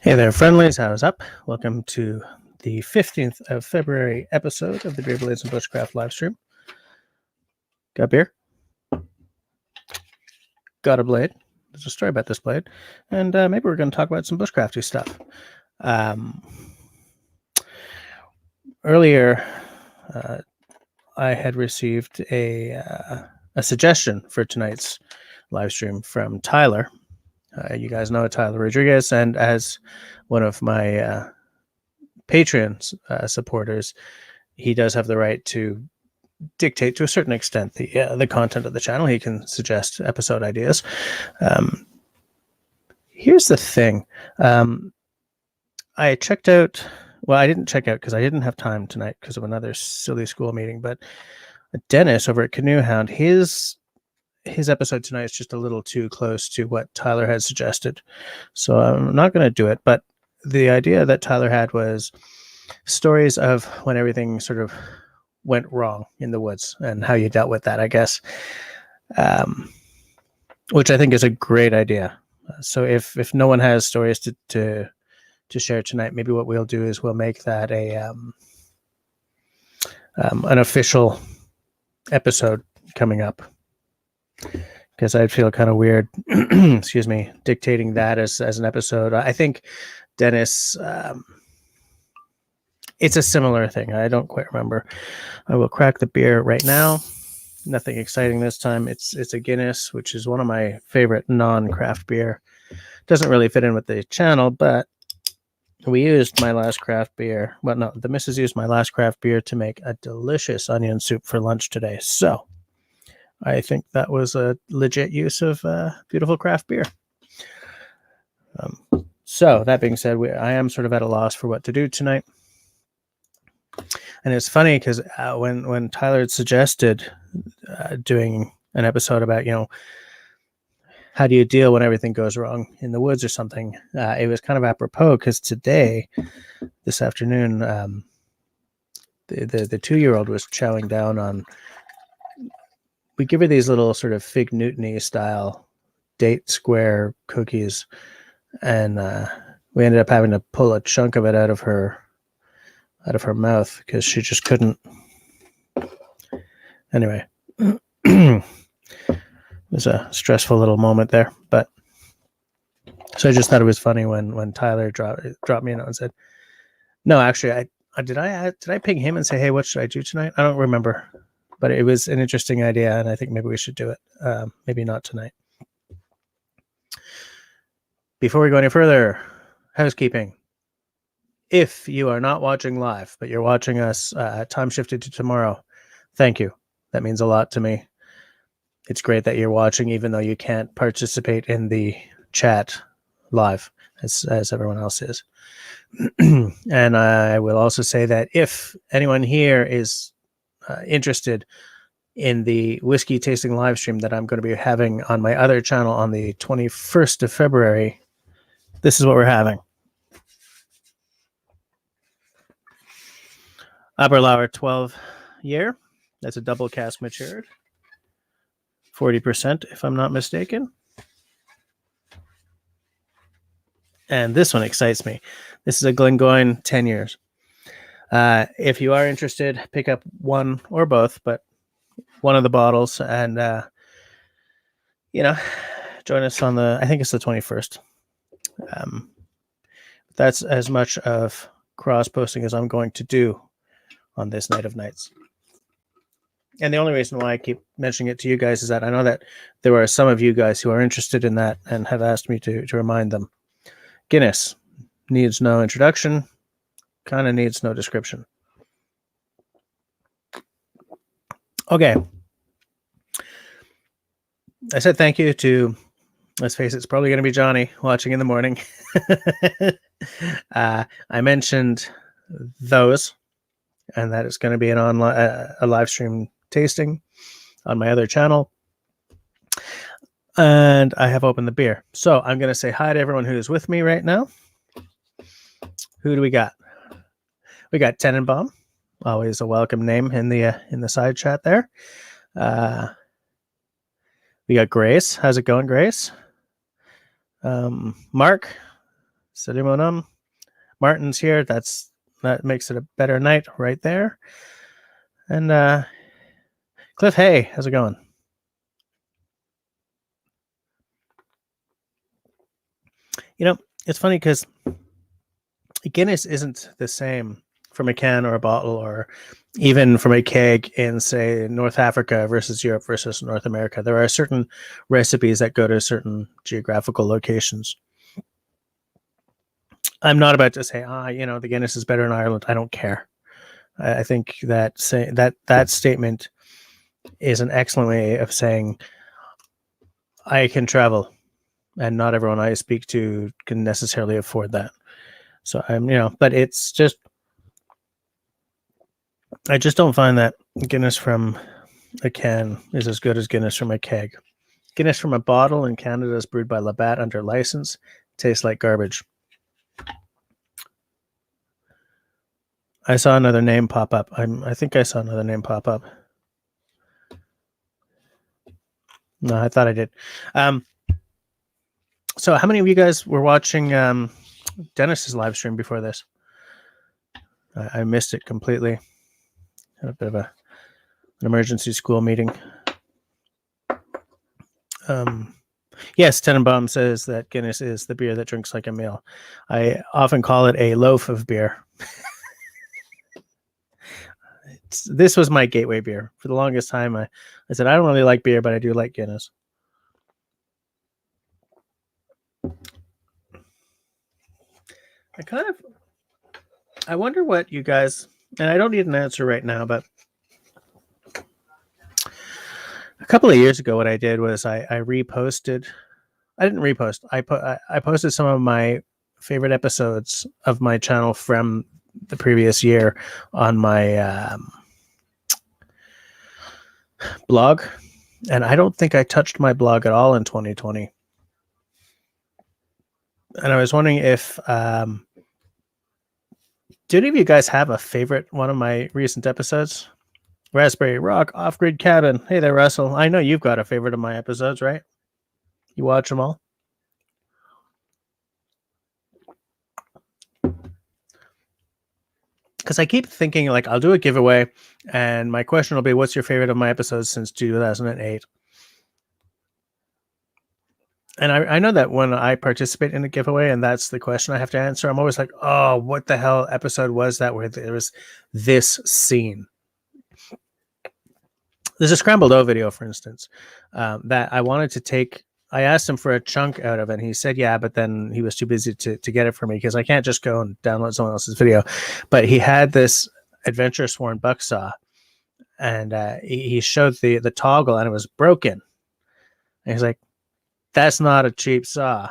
Hey there, friendlies. How's up? Welcome to the 15th of February episode of the Beer Blades and Bushcraft live stream. Got beer? Got a blade? There's a story about this blade. And maybe we're going to talk about some bushcrafty stuff. Earlier, I had received a suggestion for tonight's live stream from Tyler. You guys know Tyler Rodriguez, and as one of my Patreon supporters, he does have the right to dictate to a certain extent the content of the channel. He can suggest episode ideas. Here's the thing. I checked out. Well, I didn't check out because I didn't have time tonight because of another silly school meeting. But Dennis over at Canoe Hound, his episode tonight is just a little too close to what Tyler had suggested, so I'm not going to do it. But the idea that Tyler had was stories of when everything sort of went wrong in the woods and how you dealt with that, I guess, which I think is a great idea. So if no one has stories to share tonight, maybe what we'll do is we'll make that an official episode coming up, because I'd feel kind of weird, excuse me, dictating that as an episode. I think Dennis, it's a similar thing. I don't quite remember. I will crack the beer right now. Nothing exciting this time. It's a Guinness, which is one of my favorite non-craft beer. Doesn't really fit in with the channel, but we used my last craft beer. Well, no, the missus used my last craft beer to make a delicious onion soup for lunch today. So I think that was a legit use of beautiful craft beer. So that being said, I am sort of at a loss for what to do tonight. And it's funny because when Tyler had suggested doing an episode about, how do you deal when everything goes wrong in the woods or something, it was kind of apropos because this afternoon, the 2-year-old was chowing down on. We give her these little sort of Fig Newton-y style date square cookies, and we ended up having to pull a chunk of it out of her mouth because she just couldn't. Anyway, it was a stressful little moment there, but so I just thought it was funny when Tyler dropped me a note and said, "No, actually, did I ping him and say, hey, what should I do tonight? I don't remember." But it was an interesting idea, and I think maybe we should do it. Maybe not tonight. Before we go any further, housekeeping. If you are not watching live, but you're watching us time shifted to tomorrow, thank you. That means a lot to me. It's great that you're watching, even though you can't participate in the chat live as everyone else is. And I will also say that if anyone here is interested in the whiskey tasting live stream that I'm going to be having on my other channel on the 21st of February, this is what we're having. Aberlour 12 year. That's a double cask matured. 40%, if I'm not mistaken. And this one excites me. This is a Glengoyne 10 years. If you are interested, pick up one or both, but one of the bottles, and join us on I think it's the 21st. That's as much of cross posting as I'm going to do on this night of nights. And the only reason why I keep mentioning it to you guys is that I know that there are some of you guys who are interested in that and have asked me to remind them. Guinness needs no introduction, kind of needs no description. Okay. I said thank you to, let's face it, it's probably going to be Johnny watching in the morning. I mentioned those, and that it's going to be an online a live stream tasting on my other channel. And I have opened the beer. So I'm going to say hi to everyone who is with me right now. Who do we got? We got Tenenbaum, always a welcome name in the side chat there. We got Grace. How's it going, Grace? Mark, Salut mon homme. Martin's here. That makes it a better night right there. And Cliff, hey, how's it going? You know, it's funny because Guinness isn't the same from a can or a bottle or even from a keg in, say, North Africa versus Europe versus North America. There are certain recipes that go to certain geographical locations. I'm not about to say, the Guinness is better in Ireland. I don't care. I think that that statement is an excellent way of saying I can travel, and not everyone I speak to can necessarily afford that. So but it's just, I just don't find that Guinness from a can is as good as Guinness from a keg. Guinness from a bottle in Canada is brewed by Labatt under license. Tastes like garbage. I saw another name pop up. I think I saw another name pop up. No, I thought I did. So how many of you guys were watching Dennis's live stream before this? I missed it completely. Had a bit of an emergency school meeting. Yes, Tenenbaum says that Guinness is the beer that drinks like a meal. I often call it a loaf of beer. This was my gateway beer. For the longest time, I said, I don't really like beer, but I do like Guinness. I wonder what you guys, and I don't need an answer right now, but a couple of years ago, what I did was I reposted. I didn't repost. I posted some of my favorite episodes of my channel from the previous year on my blog, and I don't think I touched my blog at all in 2020. And I was wondering if do any of you guys have a favorite one of my recent episodes? Raspberry Rock Off-Grid Cabin. Hey there, Russell. I know you've got a favorite of my episodes, right? You watch them all? Because I keep thinking, like, I'll do a giveaway, and my question will be, what's your favorite of my episodes since 2008? And I know that when I participate in a giveaway and that's the question I have to answer, I'm always like, oh, what the hell episode was that where there was this scene? There's a Scrambled O video, for instance, that I wanted to take. I asked him for a chunk out of it, and he said, yeah, but then he was too busy to get it for me because I can't just go and download someone else's video. But he had this Adventure Sworn buck saw, and he showed the toggle, and it was broken. And he's like, that's not a cheap saw.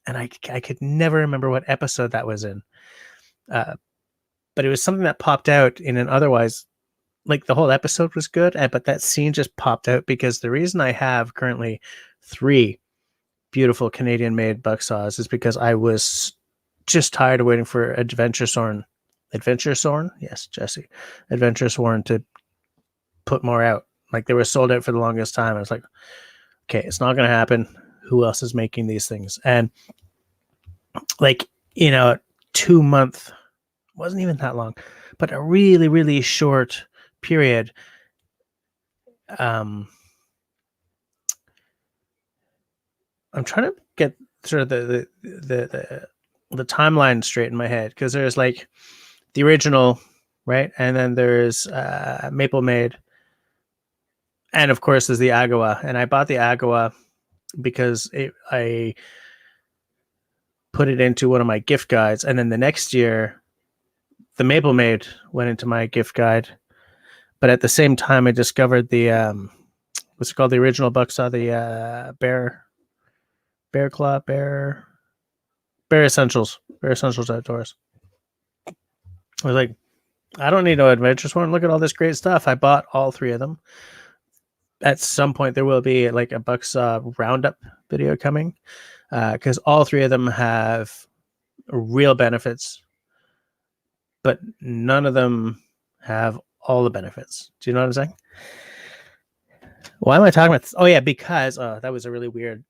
And I could never remember what episode that was in. But it was something that popped out in an otherwise, like, the whole episode was good, but that scene just popped out because the reason I have currently 3 beautiful Canadian-made buck saws is because I was just tired of waiting for Adventure Sworn? Yes, Jesse. Adventure Sworn to put more out. Like, they were sold out for the longest time. I was like, okay, it's not going to happen. Who else is making these things? And, like, 2 month, wasn't even that long, but a really, really short period. I'm trying to get sort of the timeline straight in my head, because there's like the original, right, and then there's Maple Made, and of course there's the Agawa. And I bought the Agawa because I put it into one of my gift guides, and then the next year the Maple Made went into my gift guide. But at the same time, I discovered the what's it called, the original buck saw, the Bear Essentials Outdoors. I was like, I don't need no Adventure Sworn. Look at all this great stuff. I bought all 3 of them. At some point, there will be like a buck saw roundup video coming, because all 3 of them have real benefits, but none of them have all the benefits. Do you know what I'm saying? Why am I talking about this? Oh yeah, because that was a really weird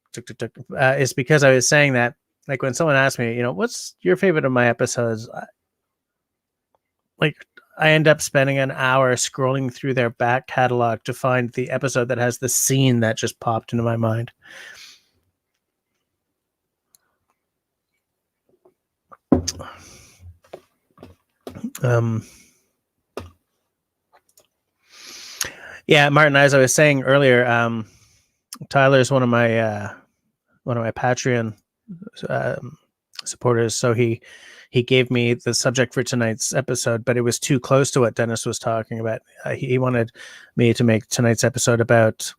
it's because I was saying that like when someone asks me, what's your favorite of my episodes? I end up spending an hour scrolling through their back catalog to find the episode that has the scene that just popped into my mind. Yeah, Martin, as I was saying earlier, Tyler's one of my Patreon supporters, so he gave me the subject for tonight's episode, but it was too close to what Dennis was talking about. He wanted me to make tonight's episode about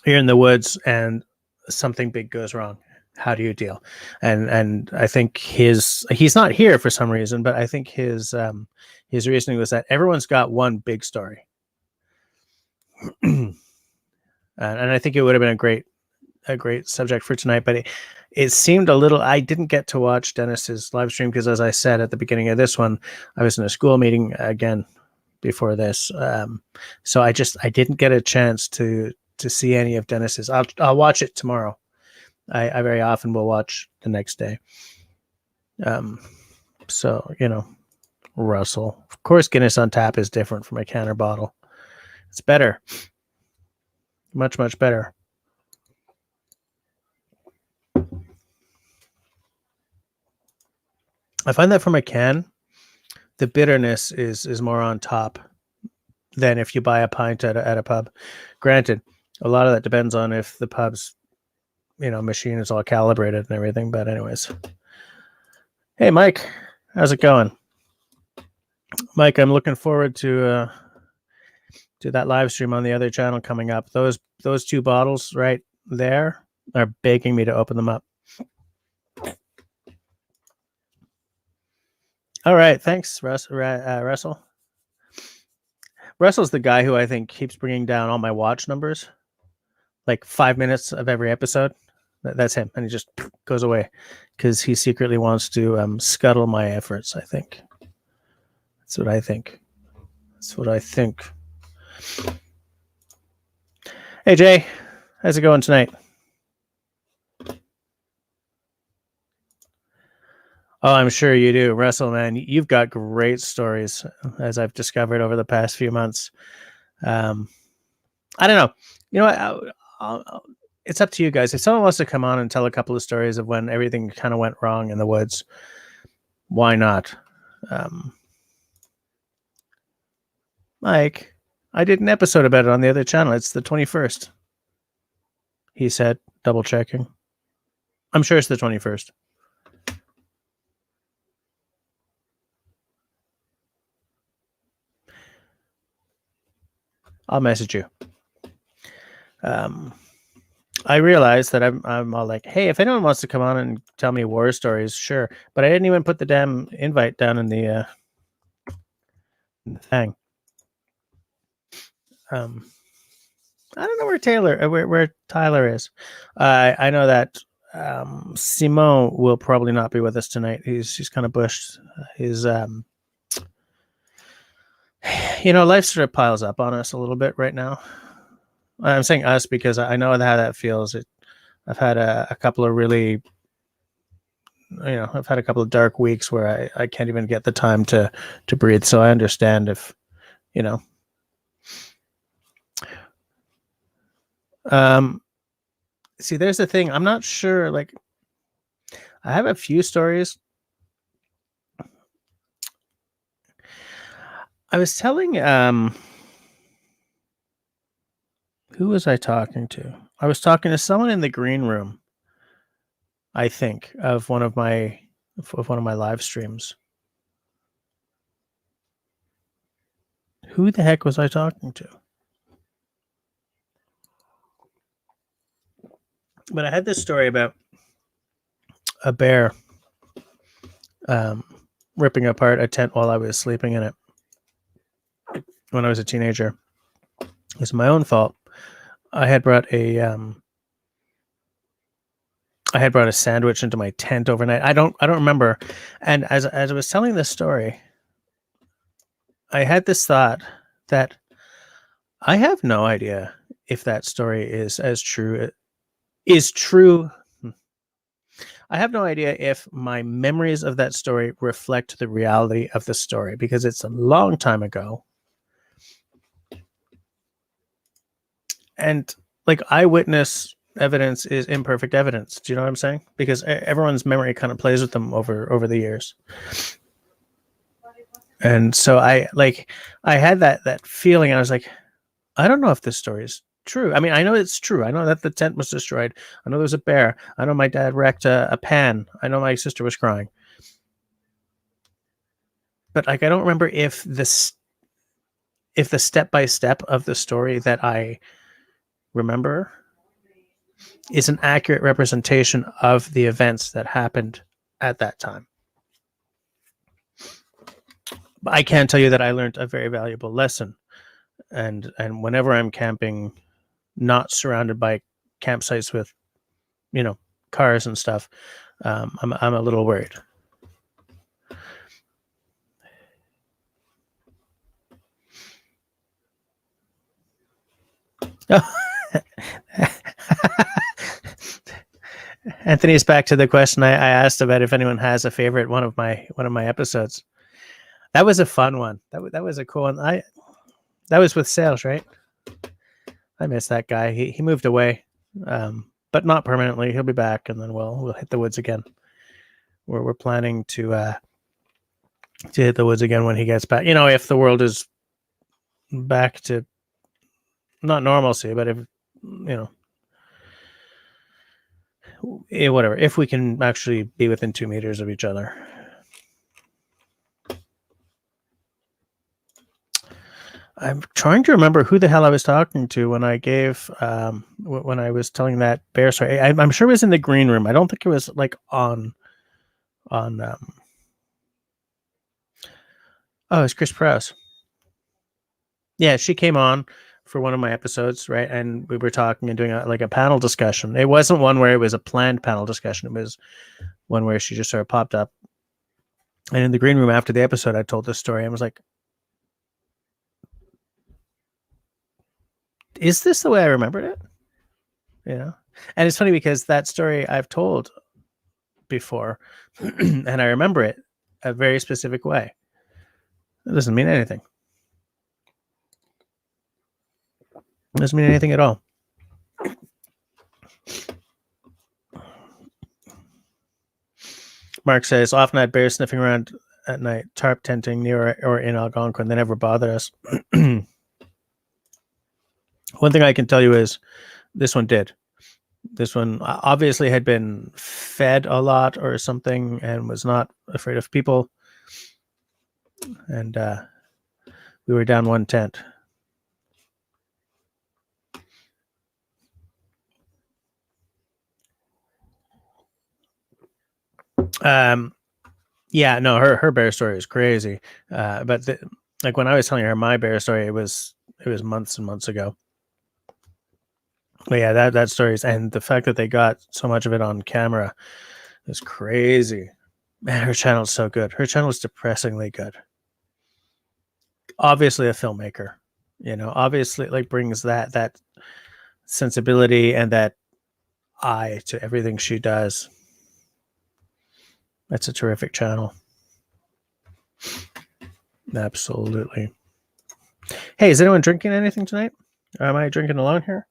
you're in the woods and something big goes wrong. How do you deal? And I think he's not here for some reason, but I think his reasoning was that everyone's got one big story. And I think it would have been a great subject for tonight, but it seemed a little, I didn't get to watch Dennis's live stream because, as I said at the beginning of this one, I was in a school meeting again before this. So I didn't get a chance to see any of Dennis's. I'll watch it tomorrow. I very often will watch the next day. So, Russell, of course, Guinness on tap is different from a canner bottle. It's better. Much, much better. I find that from a can, the bitterness is more on top than if you buy a pint at a pub. Granted, a lot of that depends on if the pub's machine is all calibrated and everything. But anyways, hey Mike, how's it going? Mike, I'm looking forward to that live stream on the other channel coming up. Those two bottles right there are begging me to open them up. All right, thanks, Russell. Russell's the guy who I think keeps bringing down all my watch numbers, like 5 minutes of every episode. That's him, and he just goes away because he secretly wants to scuttle my efforts. I think that's what I think. Hey Jay, how's it going tonight? Oh, I'm sure you do, Russell, man. You've got great stories, as I've discovered over the past few months. I don't know. It's up to you guys. If someone wants to come on and tell a couple of stories of when everything kind of went wrong in the woods, why not? Mike, I did an episode about it on the other channel. It's the 21st. He said, double checking. I'm sure it's the 21st. I'll message you. I realized that I'm all like, hey, if anyone wants to come on and tell me war stories, sure. But I didn't even put the damn invite down in the thing. I don't know where Tyler is. I know that Simon will probably not be with us tonight. He's kind of bushed. His life sort of piles up on us a little bit right now. I'm saying us because I know how that feels. I've had a couple of really, I've had a couple of dark weeks where I can't even get the time to breathe. So I understand if, see, there's the thing. I'm not sure. Like, I have a few stories. I was telling, who was I talking to? I was talking to someone in the green room, I think, of one of my live streams. Who the heck was I talking to? But I had this story about a bear ripping apart a tent while I was sleeping in it when I was a teenager. It was my own fault. I had brought a sandwich into my tent overnight. I don't remember. And as I was telling this story, I had this thought that I have no idea if that story is true. I have no idea if my memories of that story reflect the reality of the story, because it's a long time ago. And like, eyewitness evidence is imperfect evidence. Do you know what I'm saying? Because everyone's memory kind of plays with them over the years. And so I had that feeling. I was like, I don't know if this story is true. I mean, I know it's true. I know that the tent was destroyed. I know there's a bear. I know my dad wrecked a pan. I know my sister was crying. But like, I don't remember if the step-by-step of the story that I remember is an accurate representation of the events that happened at that time. But I can tell you that I learned a very valuable lesson. And whenever I'm camping, not surrounded by campsites with, cars and stuff, I'm a little worried. Anthony's back to the question I asked about if anyone has a favorite one of my episodes. That was a fun one. That was a cool one. That was with sales, right? I miss that guy. He moved away, but not permanently. He'll be back, and then we'll hit the woods again. We're planning to hit the woods again when he gets back. If the world is back to not normalcy, but if whatever, if we can actually be within 2 meters of each other. I'm trying to remember who the hell I was talking to when I gave when I was telling that bear story. I'm sure it was in the green room. I don't think it was like on it's Chris Prowse. Yeah, she came on for one of my episodes, right? And we were talking and doing a panel discussion. It wasn't one where it was a planned panel discussion. It was one where she just sort of popped up. And in the green room after the episode, I told this story. I was like, is this the way I remembered it? And it's funny because that story I've told before, and I remember it a very specific way. It doesn't mean anything. It doesn't mean anything at all. Mark says, often I had bears sniffing around at night, tarp tenting near or in Algonquin. They never bothered us. One thing I can tell you is this one did. This one obviously had been fed a lot or something and was not afraid of people. And we were down one tent. Yeah, no, her bear story is crazy. But like when I was telling her my bear story, it was months and months ago. But yeah, that story is, and the fact that they got so much of it on camera is crazy. Man, her channel is so good. Her channel is depressingly good. Obviously a filmmaker, obviously like brings that sensibility and that eye to everything she does. That's a terrific channel. Absolutely. Hey, is anyone drinking anything tonight? Or am I drinking alone here?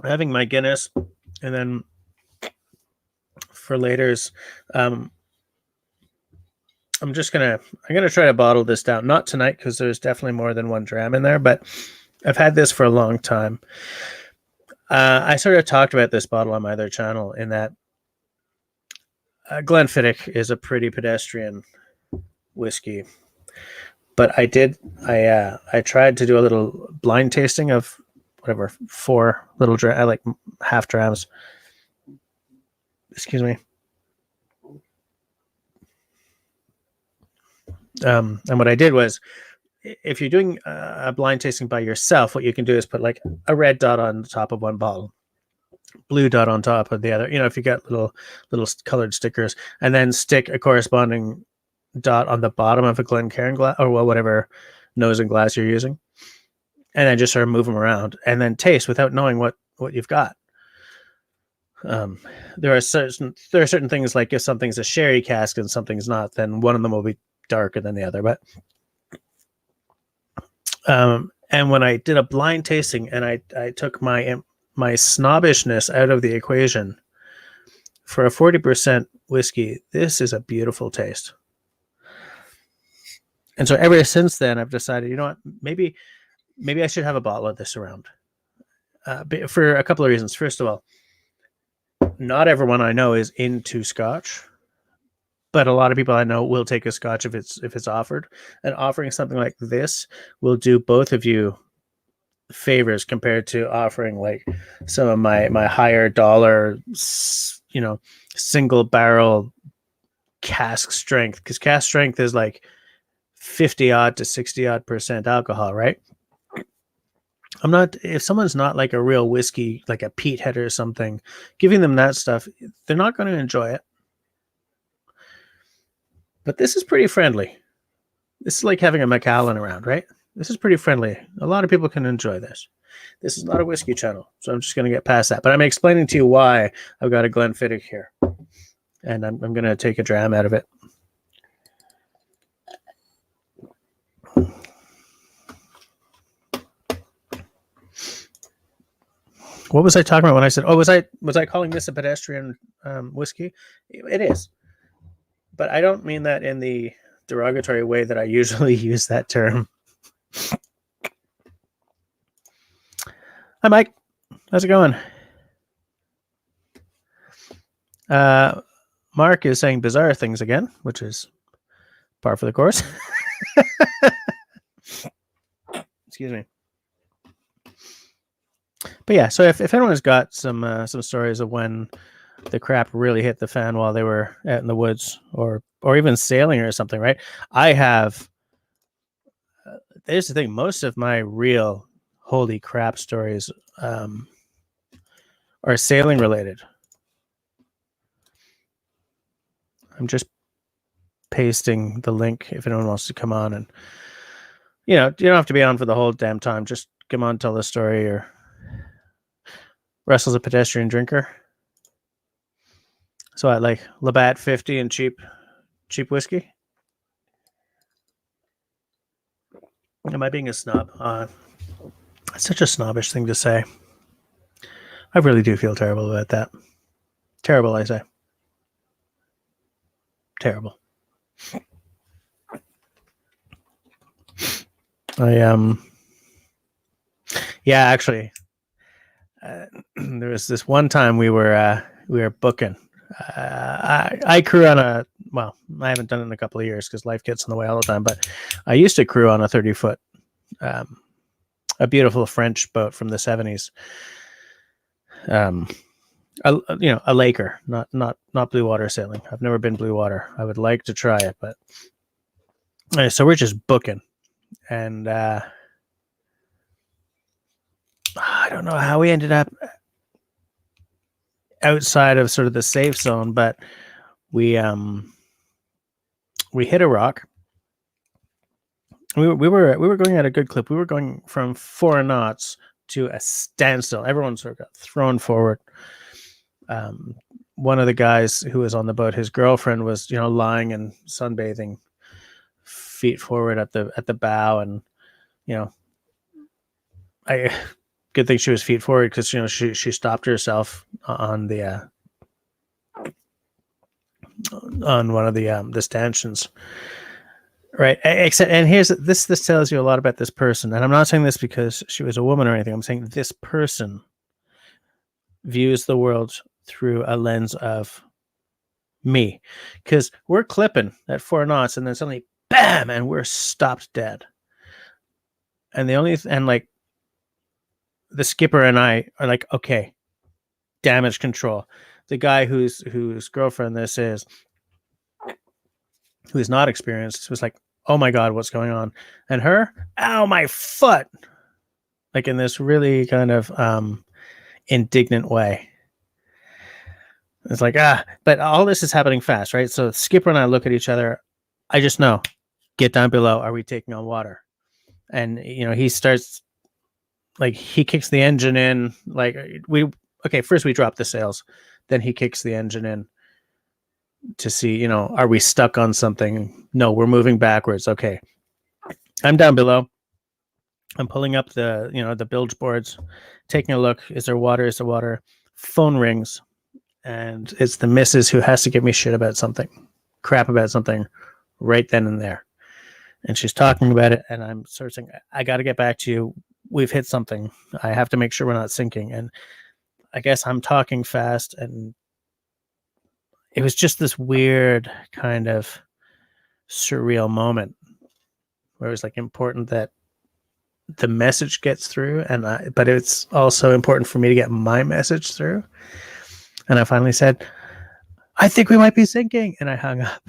I'm having my Guinness, and then for later's, I'm gonna try to bottle this down. Not tonight because there's definitely more than 1 dram in there, but I've had this for a long time. I sort of talked about this bottle on my other channel in that Glenfiddich is a pretty pedestrian whiskey, but I tried to do a little blind tasting of whatever 4 little like half drams. Excuse me. And what I did was, if you're doing a blind tasting by yourself, what you can do is put like a red dot on the top of one bottle, blue dot on top of the other. If you got little colored stickers, and then stick a corresponding dot on the bottom of a Glencairn glass, or whatever nose and glass you're using, and then just sort of move them around and then taste without knowing what you've got. There are certain things, like if something's a sherry cask and something's not, then one of them will be darker than the other. But and when I did a blind tasting and I took my snobbishness out of the equation, for a 40% whiskey, this is a beautiful taste. And so ever since then, I've decided, you know what, maybe I should have a bottle of this around. For a couple of reasons. First of all, not everyone I know is into Scotch, but a lot of people I know will take a Scotch if it's offered. And offering something like this will do both of you favors compared to offering like some of my higher dollar, single barrel cask strength, because cask strength is like 50 odd to 60 odd % alcohol, right? If someone's not like a real whiskey, like a Peathead or something, giving them that stuff, they're not going to enjoy it. But this is pretty friendly. This is like having a Macallan around, right? This is pretty friendly. A lot of people can enjoy this. This is not a whiskey channel, so I'm just going to get past that. But I'm explaining to you why I've got a Glenfiddich here. And I'm going to take a dram out of it. What was I talking about when I said, was I calling this a pedestrian whiskey? It is. But I don't mean that in the derogatory way that I usually use that term. Hi, Mike. How's it going? Mark is saying bizarre things again, which is par for the course. Excuse me. But yeah, so if anyone's got some stories of when the crap really hit the fan while they were out in the woods or even sailing or something, right? I have. Here's the thing: most of my real holy crap stories are sailing related. I'm just pasting the link if anyone wants to come on, and you don't have to be on for the whole damn time. Just come on, tell the story. Or Russell's a pedestrian drinker, so I like Labatt 50 and cheap whiskey. Am I being a snob? It's such a snobbish thing to say. I really do feel terrible about that. Terrible, I say. Terrible. Yeah, actually, there was this one time we were booking. I crew on I haven't done it in a couple of years because life gets in the way all the time, but I used to crew on a 30-foot, a beautiful French boat from the 70s. A laker, not blue water sailing. I've never been blue water. I would like to try it, but so we're just booking, and I don't know how we ended up outside of sort of the safe zone, but we hit a rock. We were going at a good clip. We were going from 4 knots to a standstill. Everyone sort of got thrown forward. One of the guys who was on the boat, his girlfriend was, lying and sunbathing, feet forward at the bow, and good thing she was feet forward because she stopped herself on the on one of the stanchions, right? And here's this tells you a lot about this person. And I'm not saying this because she was a woman or anything. I'm saying this person views the world through a lens of me, because we're clipping at 4 knots and then suddenly bam, and we're stopped dead. And the skipper and I are like, okay, damage control. The guy whose girlfriend this is, who is not experienced, was like, oh my God, what's going on? And her, ow, my foot. Like in this really kind of indignant way. It's like, but all this is happening fast, right? So the skipper and I look at each other. I just know, get down below. Are we taking on water? And, he starts, like, he kicks the engine in. Like, okay, first we drop the sails, then he kicks the engine in to see, are we stuck on something? No, we're moving backwards. Okay. I'm down below. I'm pulling up the bilge boards, taking a look. Is there water? Is there water? Phone rings, and it's the missus who has to give me shit about something, crap about something right then and there. And she's talking about it, and I'm sort of saying, I got to get back to you. We've hit something. I have to make sure we're not sinking. And I guess I'm talking fast, and it was just this weird kind of surreal moment where it was like important that the message gets through, but it's also important for me to get my message through. And I finally said, I think we might be sinking. And I hung up.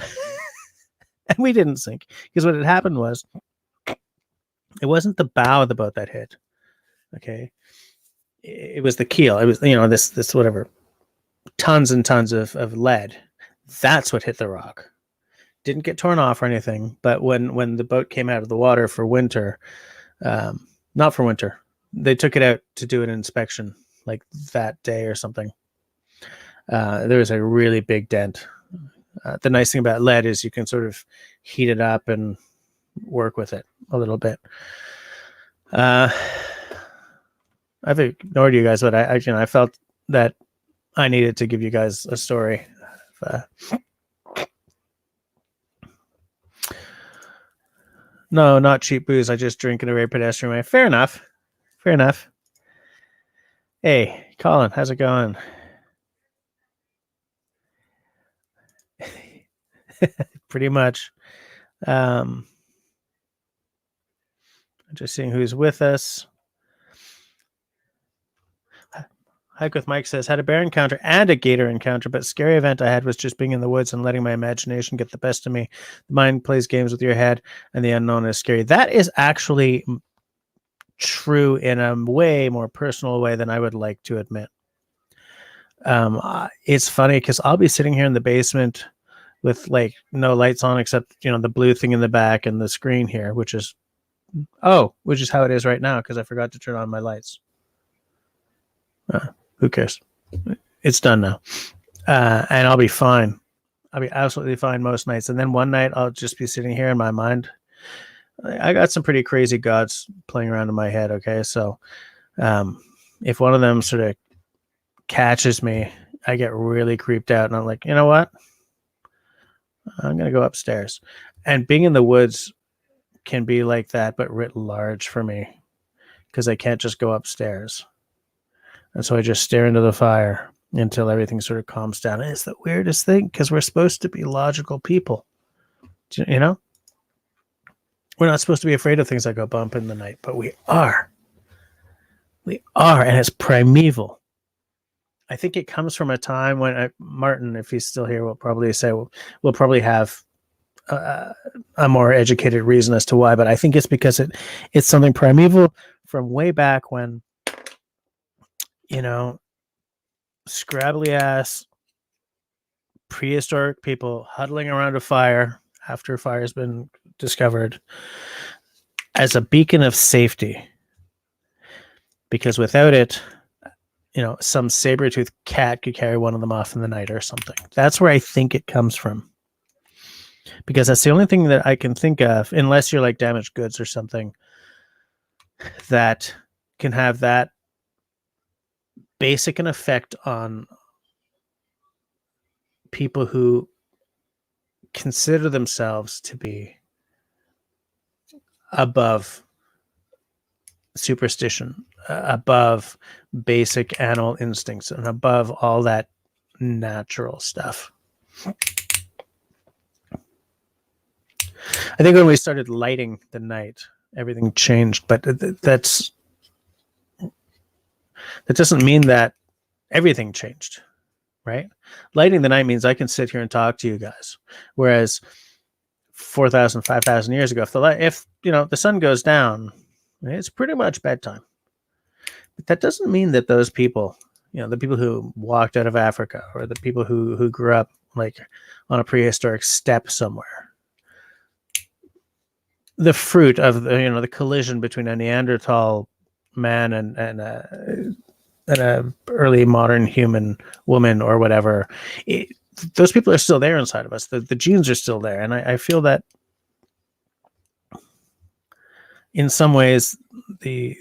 And we didn't sink, because what had happened was, it wasn't the bow of the boat that hit. Okay. It was the keel. It was, this whatever, tons and tons of lead. That's what hit the rock. Didn't get torn off or anything. But when the boat came out of the water for winter, not for winter, they took it out to do an inspection like that day or something. There was a really big dent. The nice thing about lead is you can sort of heat it up and work with it a little bit. I've ignored you guys, but I felt that I needed to give you guys a story. No, not cheap booze. I just drink in a very pedestrian way. Fair enough. Fair enough. Hey, Colin, how's it going? Pretty much. Just seeing who's with us. Hike with Mike says, had a bear encounter and a gator encounter, but scary event I had was just being in the woods and letting my imagination get the best of me. The mind plays games with your head, and the unknown is scary. That is actually true in a way more personal way than I would like to admit. It's funny because I'll be sitting here in the basement with like no lights on except the blue thing in the back and the screen here, which is how it is right now because I forgot to turn on my lights. Who cares? It's done now. And I'll be fine. I'll be absolutely fine most nights. And then one night I'll just be sitting here in my mind. I got some pretty crazy gods playing around in my head. Okay. So if one of them sort of catches me, I get really creeped out and I'm like, you know what? I'm going to go upstairs. And being in the woods can be like that, but writ large for me because I can't just go upstairs. And so I just stare into the fire until everything sort of calms down. And it's the weirdest thing because we're supposed to be logical people. We're not supposed to be afraid of things that go bump in the night, but we are. We are, and it's primeval. I think it comes from a time when Martin, if he's still here, will probably say we'll probably have a more educated reason as to why. But I think it's because it's something primeval from way back when, scrabbly ass prehistoric people huddling around a fire after a fire has been discovered as a beacon of safety. Because without it, some saber-toothed cat could carry one of them off in the night or something. That's where I think it comes from. Because that's the only thing that I can think of, unless you're like damaged goods or something, that can have that basic an effect on people who consider themselves to be above superstition, above basic animal instincts, and above all that natural stuff. I think when we started lighting the night, everything changed, but that doesn't mean that everything changed, right? Lighting the night means I can sit here and talk to you guys. Whereas 4,000, 5,000 years ago, if the sun goes down, it's pretty much bedtime. But that doesn't mean that those people, the people who walked out of Africa or the people who grew up like on a prehistoric steppe somewhere, the fruit of the collision between a Neanderthal man and a early modern human woman or whatever, those people are still there inside of us. The genes are still there. And I feel that in some ways, the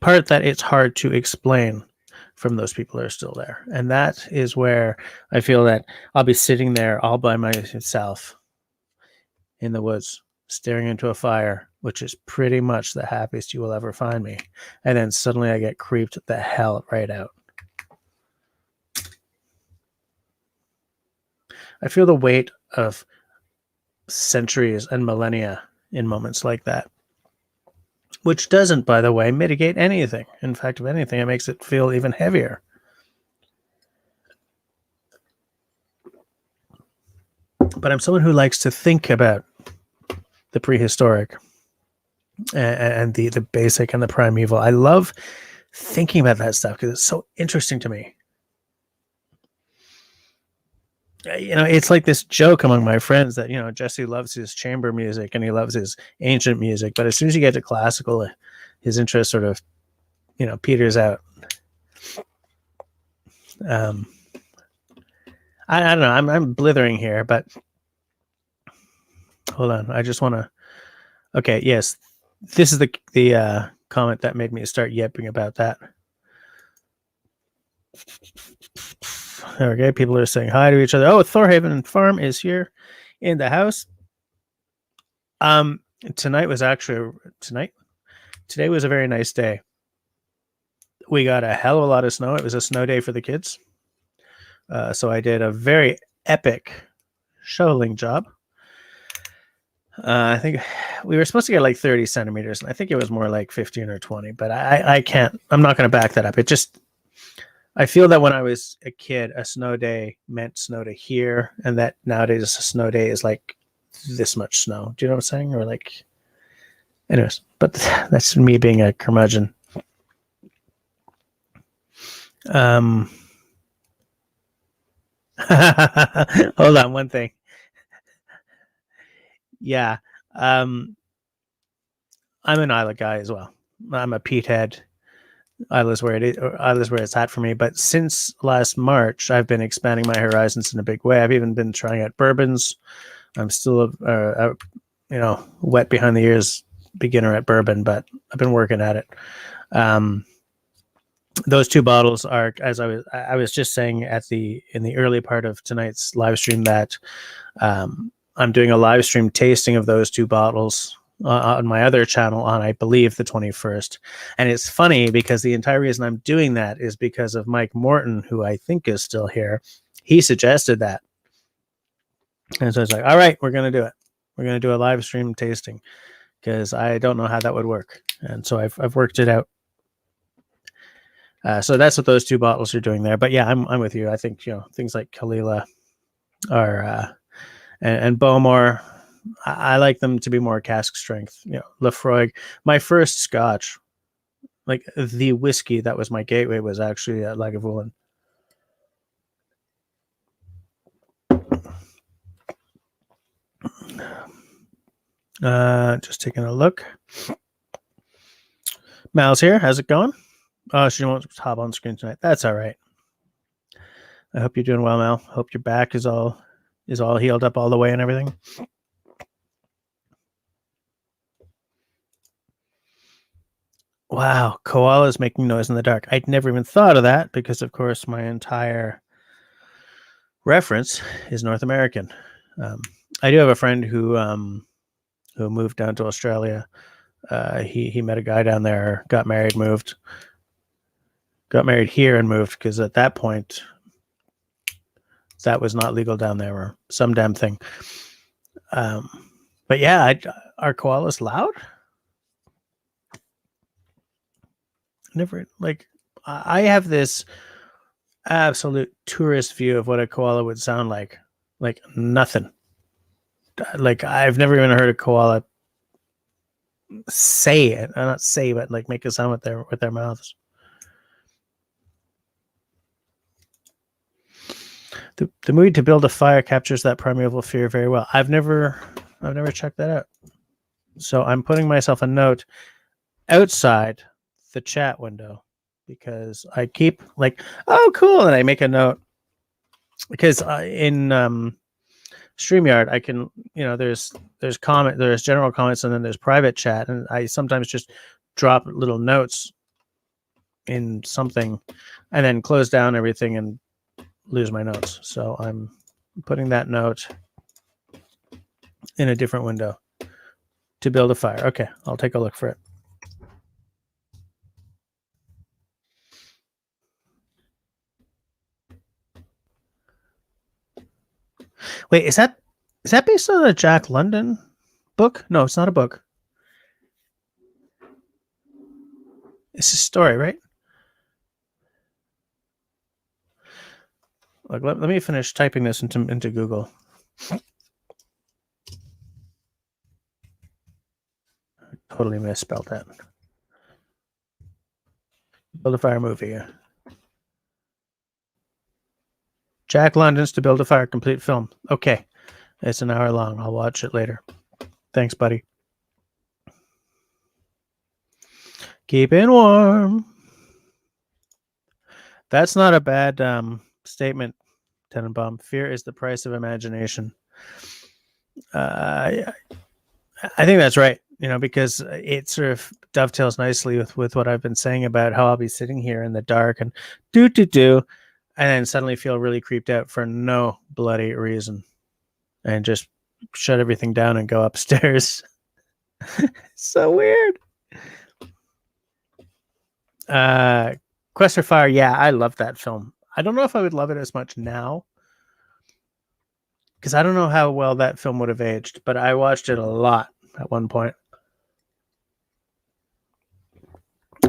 part that it's hard to explain from those people are still there. And that is where I feel that I'll be sitting there all by myself in the woods, staring into a fire, which is pretty much the happiest you will ever find me. And then suddenly I get creeped the hell right out. I feel the weight of centuries and millennia in moments like that, which doesn't, by the way, mitigate anything. In fact, if anything, it makes it feel even heavier. But I'm someone who likes to think about the prehistoric and the basic and the primeval. I love thinking about that stuff because it's so interesting to me. You know, it's like this joke among my friends that, you know, Jesse loves his chamber music and he loves his ancient music, but as soon as you get to classical, his interest sort of, you know, peters out. I don't know. I'm blithering here, but hold on. I just want to. Okay, yes, this is the comment that made me start yipping about that. There we go. People are saying hi to each other. Oh, Thorhaven Farm is here in the house. Today was a very nice day. We got a hell of a lot of snow. It was a snow day for the kids. So I did a very epic shoveling job. I think we were supposed to get like 30 centimeters, and I think it was more like 15 or 20, but I can't, I'm not going to back that up. I feel that when I was a kid, a snow day meant snow to here, and that nowadays a snow day is like this much snow. Do you know what I'm saying? Or like, anyways, but that's me being a curmudgeon. Hold on, one thing. Yeah. I'm an Isla guy as well. I'm a peathead. Isla's where it is. Isla's where it's at for me. But since last March, I've been expanding my horizons in a big way. I've even been trying out bourbons. I'm still a wet behind the ears beginner at bourbon, but I've been working at it. Those two bottles are, as I was just saying in the early part of tonight's live stream, that I'm doing a live stream tasting of those two bottles on my other channel on, I believe, the 21st. And it's funny because the entire reason I'm doing that is because of Mike Morton, who I think is still here. He suggested that. And so I was like, all right, we're going to do it. We're going to do a live stream tasting because I don't know how that would work. And so I've worked it out. So that's what those two bottles are doing there. But yeah, I'm with you. I think, you know, things like Kalila are, and Bowmore, I like them to be more cask strength. You know, Lefroy. My first Scotch, like the whiskey that was my gateway, was actually Lagavulin. Just taking a look. Mal's here. How's it going? Oh, she won't hop on screen tonight. That's all right. I hope you're doing well, Mal. Hope your back is all healed up all the way and everything. Wow, koalas making noise in the dark. I'd never even thought of that because, of course, my entire reference is North American. I do have a friend who moved down to Australia. He met a guy down there, got married here and moved because at that point that was not legal down there or some damn thing. But yeah, are koalas loud? Never, like, I have this absolute tourist view of what a koala would sound like nothing. Like, I've never even heard a koala say it, not say, but like make a sound with their mouths. The mood to build a fire captures that primeval fear very well. I've never checked that out. So I'm putting myself a note outside the chat window because I keep like, oh, cool. And I make a note because in StreamYard, I can, there's general comments and then there's private chat. And I sometimes just drop little notes in something and then close down everything and lose my notes. So I'm putting that note in a different window to build a fire. Okay, I'll take a look for it. Wait, is that based on a Jack London book? No, it's not a book. It's a story, right? Like, let me finish typing this into Google. I totally misspelled that. Build a Fire movie. Jack London's To Build a Fire complete film. Okay, it's an hour long. I'll watch it later. Thanks, buddy. Keeping warm. That's not a bad statement, Tenenbaum. Fear is the price of imagination. I think that's right. Because it sort of dovetails nicely with what I've been saying about how I'll be sitting here in the dark and do, and then suddenly feel really creeped out for no bloody reason and just shut everything down and go upstairs. So weird. Quest for Fire. Yeah, I love that film. I don't know if I would love it as much now because I don't know how well that film would have aged, but I watched it a lot at one point.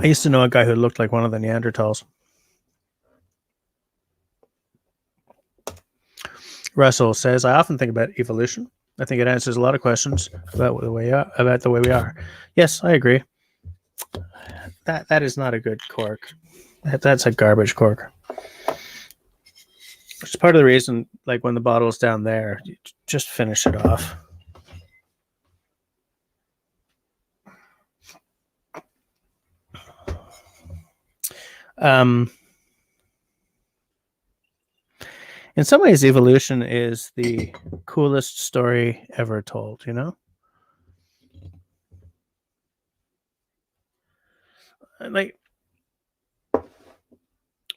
I used to know a guy who looked like one of the Neanderthals. Russell says, I often think about evolution. I think it answers a lot of questions about the way we are. Yes, I agree. That is not a good cork. That's a garbage cork. Which is part of the reason, like when the bottle's down there, you just finish it off. In some ways, evolution is the coolest story ever told, Like,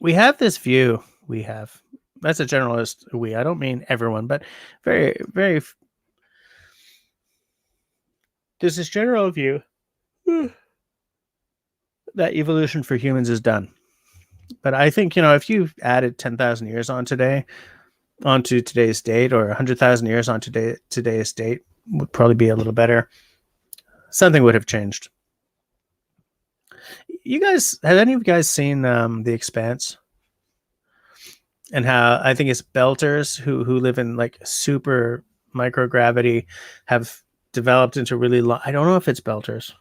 we have this view. That's a generalist we. I don't mean everyone, but very, very. There's this general view that evolution for humans is done. But I think, if you added 10,000 years onto today's date, or 100,000 years on today's date, would probably be a little better. Something would have changed. Have any of you guys seen The Expanse? And how I think it's belters who live in like super microgravity have developed into really long. I don't know if it's belters,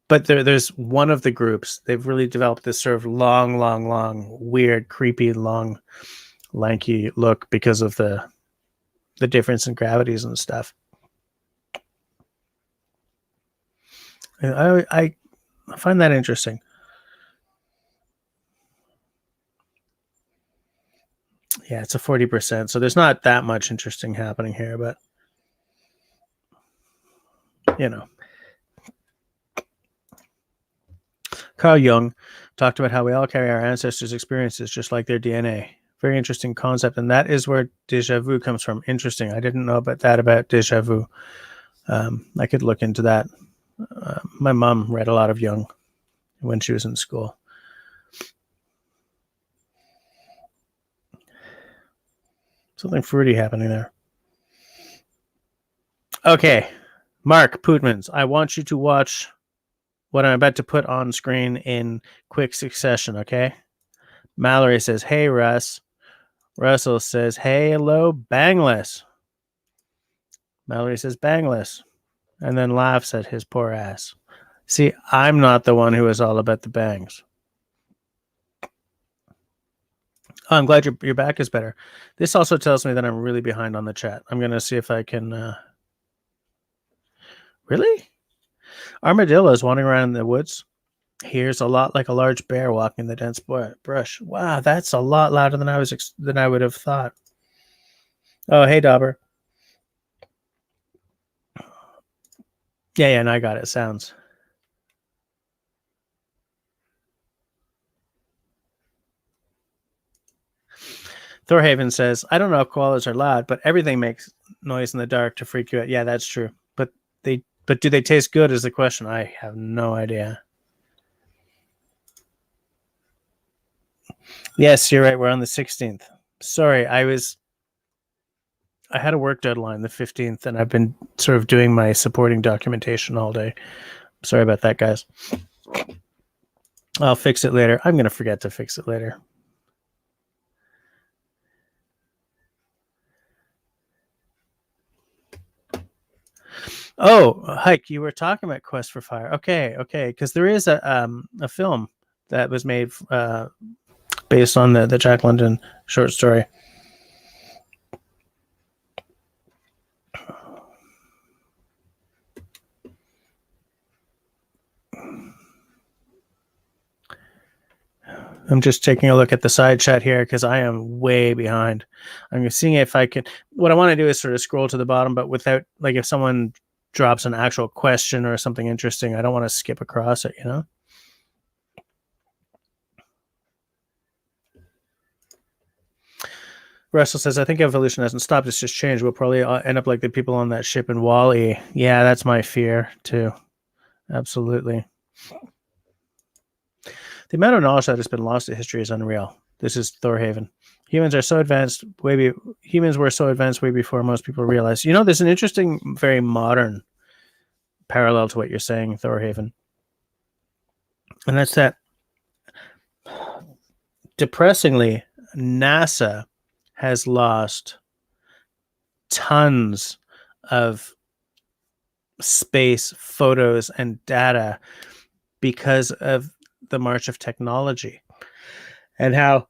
but there's one of the groups. They've really developed this sort of long, weird, creepy, long, lanky look because of the difference in gravities and stuff. And I find that interesting. Yeah, it's a 40%. So there's not that much interesting happening here, but Carl Jung talked about how we all carry our ancestors' experiences just like their DNA. Very interesting concept, and that is where déjà vu comes from. Interesting. I didn't know about déjà vu. I could look into that. My mom read a lot of Jung when she was in school. Something fruity happening there. Okay, Mark Pootmans, I want you to watch what I'm about to put on screen in quick succession, okay? Mallory says, hey, Russ. Russell says, hey, hello, Bangless. Mallory says, Bangless. And then laughs at his poor ass. See, I'm not the one who is all about the bangs. Oh, I'm glad your back is better. This also tells me that I'm really behind on the chat. I'm going to see if I can... Really? Armadillos wandering around in the woods. Here's a lot like a large bear walking the dense brush. Wow, that's a lot louder than I would have thought. Oh, hey, Dauber. Yeah, and I got it. Sounds. Thorhaven says, I don't know if koalas are loud, but everything makes noise in the dark to freak you out. Yeah, that's true. But do they taste good is the question. I have no idea. Yes, you're right. We're on the 16th. Sorry, I had a work deadline the 15th, and I've been sort of doing my supporting documentation all day. Sorry about that, guys. I'll fix it later. I'm going to forget to fix it later. Oh, Hike, you were talking about Quest for Fire. Okay, because there is a film that was made based on the Jack London short story. I'm just taking a look at the side chat here because I am way behind. I'm seeing if I can. What I want to do is sort of scroll to the bottom, but without, like, if someone drops an actual question or something interesting, I don't want to skip across it, you know? Russell says, I think evolution hasn't stopped. It's just changed. We'll probably end up like the people on that ship in Wall-E. Yeah, that's my fear, too. Absolutely. The amount of knowledge that has been lost to history is unreal. This is Thorhaven. Humans are so advanced. Humans were so advanced way before most people realized. You know, there's an interesting, very modern parallel to what you're saying, Thorhaven. And that's that, depressingly, NASA has lost tons of space photos and data because of the march of technology and how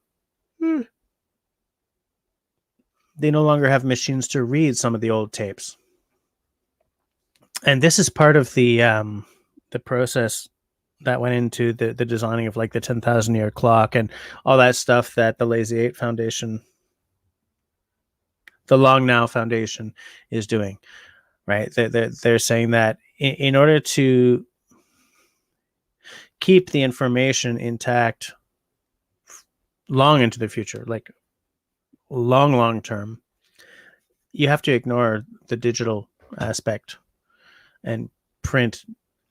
they no longer have machines to read some of the old tapes. And this is part of the process that went into the designing of like the 10,000 year clock and all that stuff that the Lazy 8 Foundation, the Long Now Foundation, is doing, right? They're saying that in order to keep the information intact long into the future, like long term, you have to ignore the digital aspect and print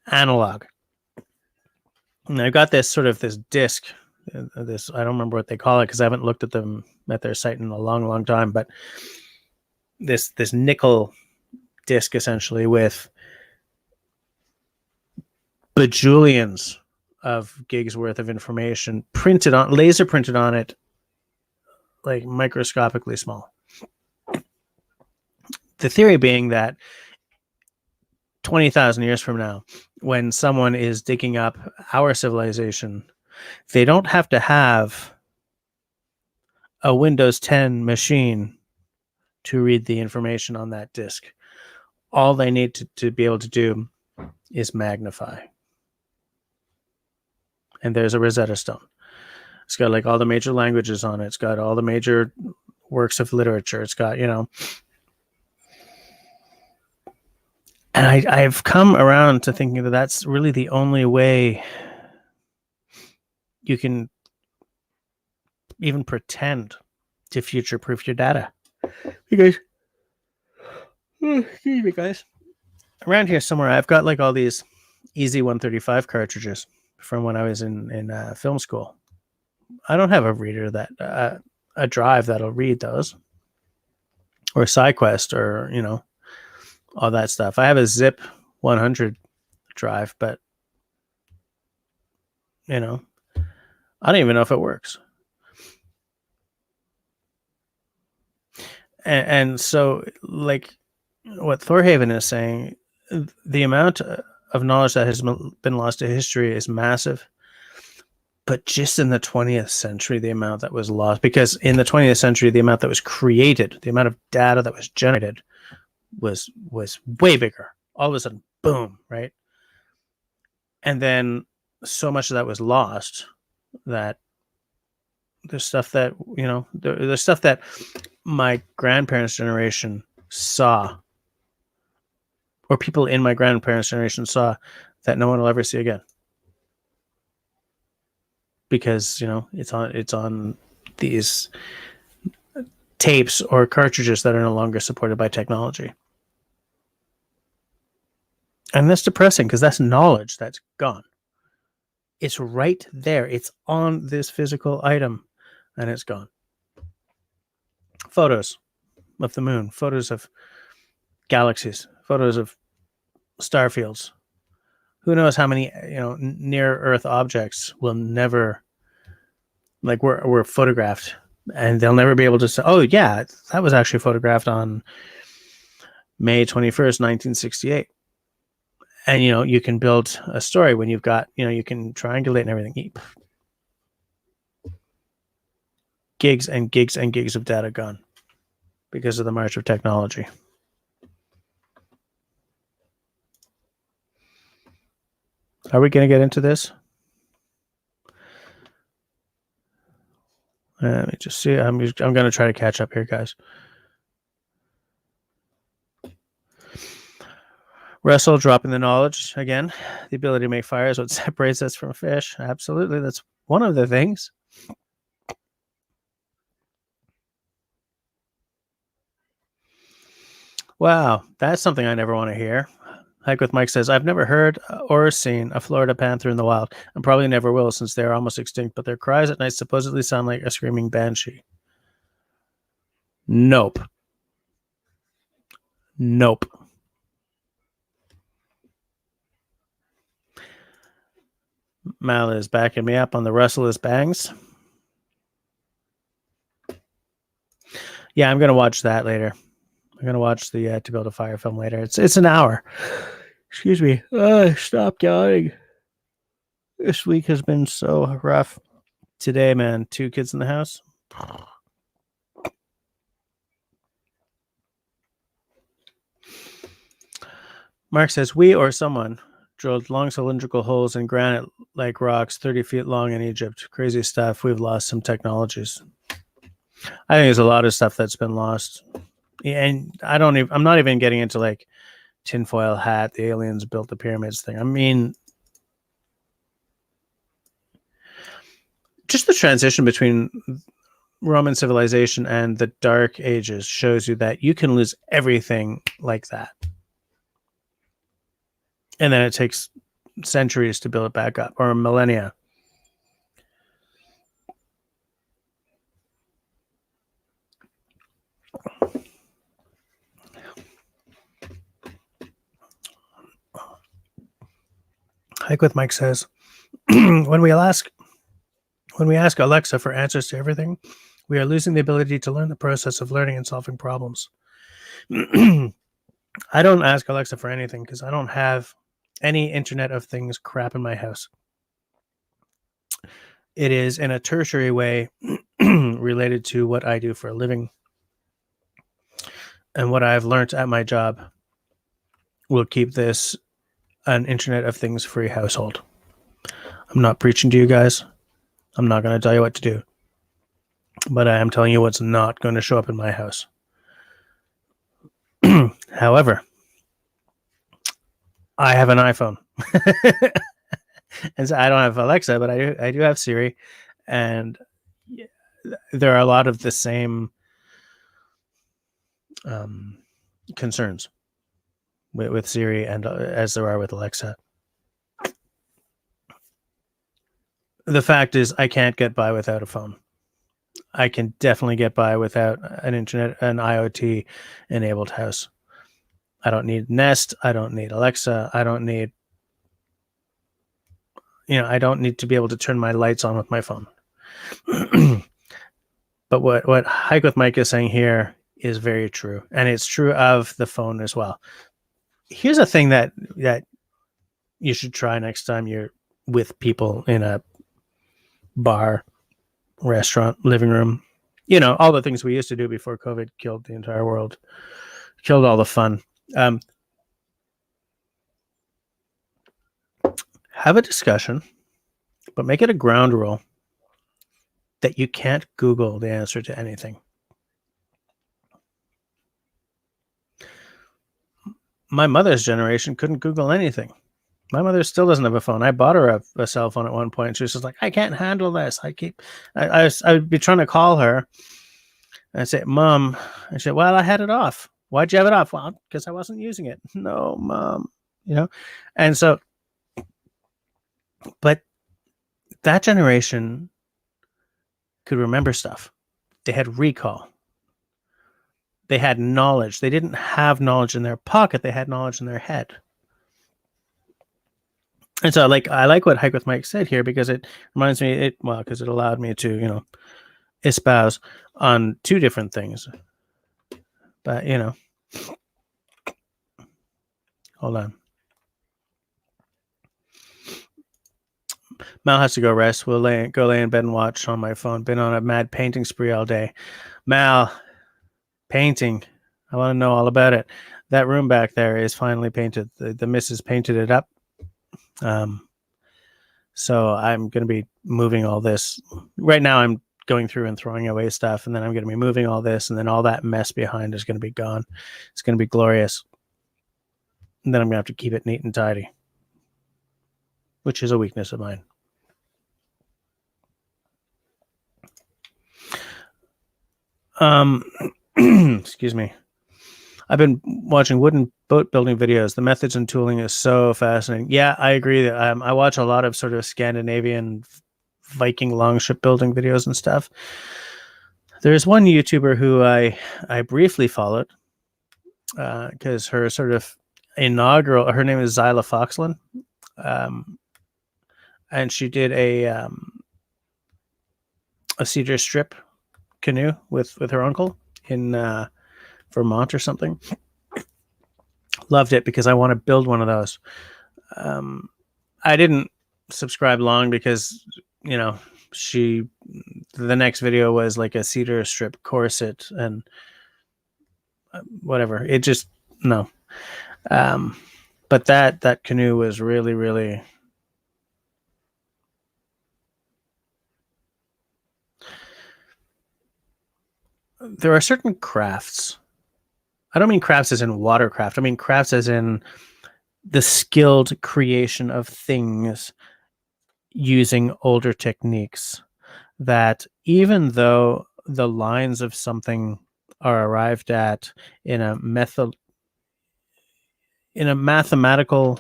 analog. And I've got this sort of this disc, this, I don't remember what they call it because I haven't looked at them at their site in a long time, but this nickel disc essentially with bajillions of gigs worth of information printed on, laser printed on it, like microscopically small. The theory being that 20,000 years from now, when someone is digging up our civilization, they don't have to have a Windows 10 machine to read the information on that disk. All they need to be able to do is magnify. And there's a Rosetta Stone. It's got like all the major languages on it. It's got all the major works of literature. It's got, you know. And I've come around to thinking that that's really the only way you can even pretend to future-proof your data. Excuse me, guys. Around here somewhere, I've got like all these Easy 135 cartridges from when I was in film school. I don't have a reader that a drive that'll read those, or SideQuest, or, you know, all that stuff. I have a Zip 100 drive, but, you know, I don't even know if it works. And so, like what Thorhaven is saying, the amount of knowledge that has been lost to history is massive. But just in the 20th century, the amount that was lost, because in the 20th century, the amount that was created, the amount of data that was generated was way bigger. All of a sudden, boom, right? And then so much of that was lost that there's stuff that, there's stuff that my grandparents' generation saw, or people in my grandparents' generation saw, that no one will ever see again. Because, it's on these tapes or cartridges that are no longer supported by technology. And that's depressing because that's knowledge that's gone. It's right there. It's on this physical item and it's gone. Photos of the moon, photos of galaxies, photos of star fields. Who knows how many, near Earth objects will never, like, were photographed, and they'll never be able to say, oh yeah, that was actually photographed on May 21st, 1968. And, you can build a story when you've got, you can triangulate and everything. Gigs and gigs and gigs of data gone because of the march of technology. Are we going to get into this? Let me just see. I'm going to try to catch up here, guys. Russell dropping the knowledge again. The ability to make fire is what separates us from fish. Absolutely. That's one of the things. Wow. That's something I never want to hear. Hike with Mike says, I've never heard or seen a Florida panther in the wild, and probably never will since they're almost extinct, but their cries at night supposedly sound like a screaming banshee. Nope. Mal is backing me up on the Rustless Bangs. Yeah, I'm going to watch that later. I'm going to watch the To Build a Fire film later. It's an hour. Excuse me. Stop yawning. This week has been so rough. Today, man, 2 kids in the house. Mark says, we or someone drilled long cylindrical holes in granite like rocks 30 feet long in Egypt. Crazy stuff. We've lost some technologies. I think there's a lot of stuff that's been lost. And I'm not even getting into like tinfoil hat, the aliens built the pyramids thing. I mean, just the transition between Roman civilization and the Dark Ages shows you that you can lose everything like that. And then it takes centuries to build it back up, or millennia. Hike with Mike says, when we ask Alexa for answers to everything, we are losing the ability to learn the process of learning and solving problems. I don't ask Alexa for anything because I don't have any Internet of Things crap in my house. It is in a tertiary way related to what I do for a living. And what I've learned at my job will keep this an Internet of Things free household. I'm not preaching to you guys. I'm not going to tell you what to do. But I am telling you what's not going to show up in my house. However, I have an iPhone. And so I don't have Alexa, but I do have Siri. And there are a lot of the same concerns with Siri and as there are with Alexa. The fact is, I can't get by without a phone. I can definitely get by without an IoT enabled house. I don't need Nest. I don't need Alexa. I don't need to be able to turn my lights on with my phone. But what Hike with Mike is saying here is very true. And it's true of the phone as well. Here's a thing that you should try next time you're with people in a bar, restaurant, living room. All the things we used to do before COVID killed the entire world, killed all the fun. Have a discussion but make it a ground rule that you can't Google the answer to anything. My mother's generation couldn't Google anything. My mother still doesn't have a phone. I bought her a cell phone at one point. She was just like, I can't handle this. I would be trying to call her. And I'd say, Mom, I said, well, I had it off. Why'd you have it off? Well, because I wasn't using it. No, Mom, And so, but that generation could remember stuff. They had recall. They had knowledge. They didn't have knowledge in their pocket. They had knowledge in their head. And so I like what Hike with Mike said here, because it reminds me, because it allowed me to, espouse on two different things. But, hold on. Mal has to go rest. We'll go lay in bed and watch on my phone. Been on a mad painting spree all day. Mal, painting. I want to know all about it. That room back there is finally painted. The missus painted it up. So I'm going to be moving all this. Right now I'm going through and throwing away stuff, and then I'm going to be moving all this, and then all that mess behind is going to be gone. It's going to be glorious. And then I'm going to have to keep it neat and tidy, which is a weakness of mine. Excuse me. I've been watching wooden boat building videos. The methods and tooling is so fascinating. Yeah, I agree that I watch a lot of sort of Scandinavian Viking longship building videos and stuff. There's one YouTuber who I briefly followed because her sort of inaugural, her name is Zyla Foxland, and she did a cedar strip canoe with her uncle in Vermont or something. Loved it because I want to build one of those. I didn't subscribe long because the next video was like a cedar strip corset and whatever. It just no. But that canoe was really, really there are certain crafts. I don't mean crafts as in watercraft. I mean crafts as in the skilled creation of things using older techniques, that even though the lines of something are arrived at in a mathematical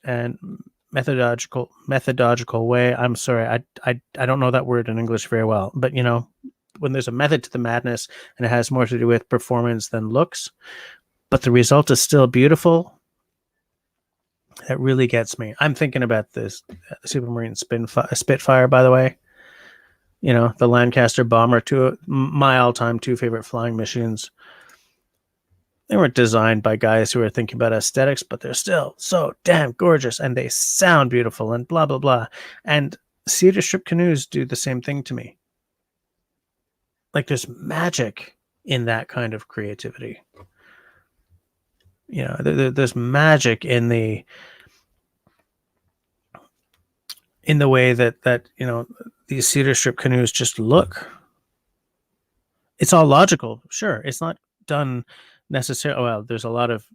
and methodological way. I'm sorry, I don't know that word in English very well, but when there's a method to the madness and it has more to do with performance than looks, but the result is still beautiful, that really gets me. I'm thinking about this Supermarine Spitfire, by the way. The Lancaster Bomber, my all-time two favorite flying machines. They weren't designed by guys who are thinking about aesthetics, but they're still so damn gorgeous, and they sound beautiful, and blah, blah, blah. And cedar strip canoes do the same thing to me. Like, there's magic in that kind of creativity. There's magic in the way that these cedar strip canoes just look. It's all logical, sure. It's not done necessarily well. There's a lot of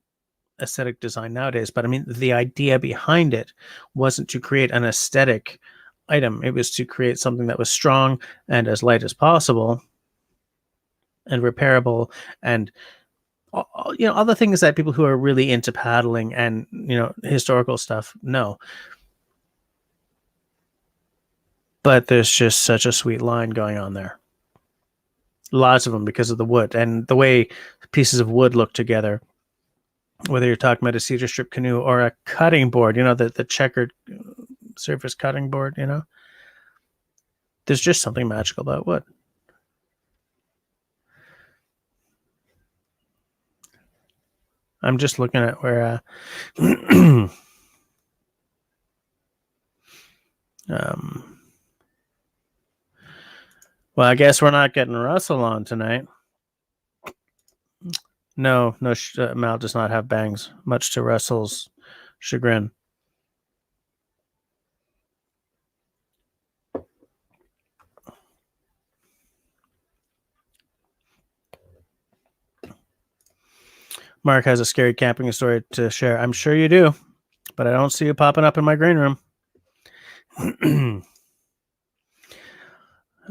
aesthetic design nowadays, but I mean, the idea behind it wasn't to create an aesthetic item. It was to create something that was strong and as light as possible and repairable, and other things that people who are really into paddling and historical stuff know. But there's just such a sweet line going on there. Lots of them because of the wood and the way pieces of wood look together. Whether you're talking about a cedar strip canoe or a cutting board, the checkered surface cutting board, there's just something magical about wood. I'm just looking at where well, I guess we're not getting Russell on tonight. No, Mal does not have bangs, much to Russell's chagrin. Mark has a scary camping story to share. I'm sure you do, but I don't see you popping up in my green room.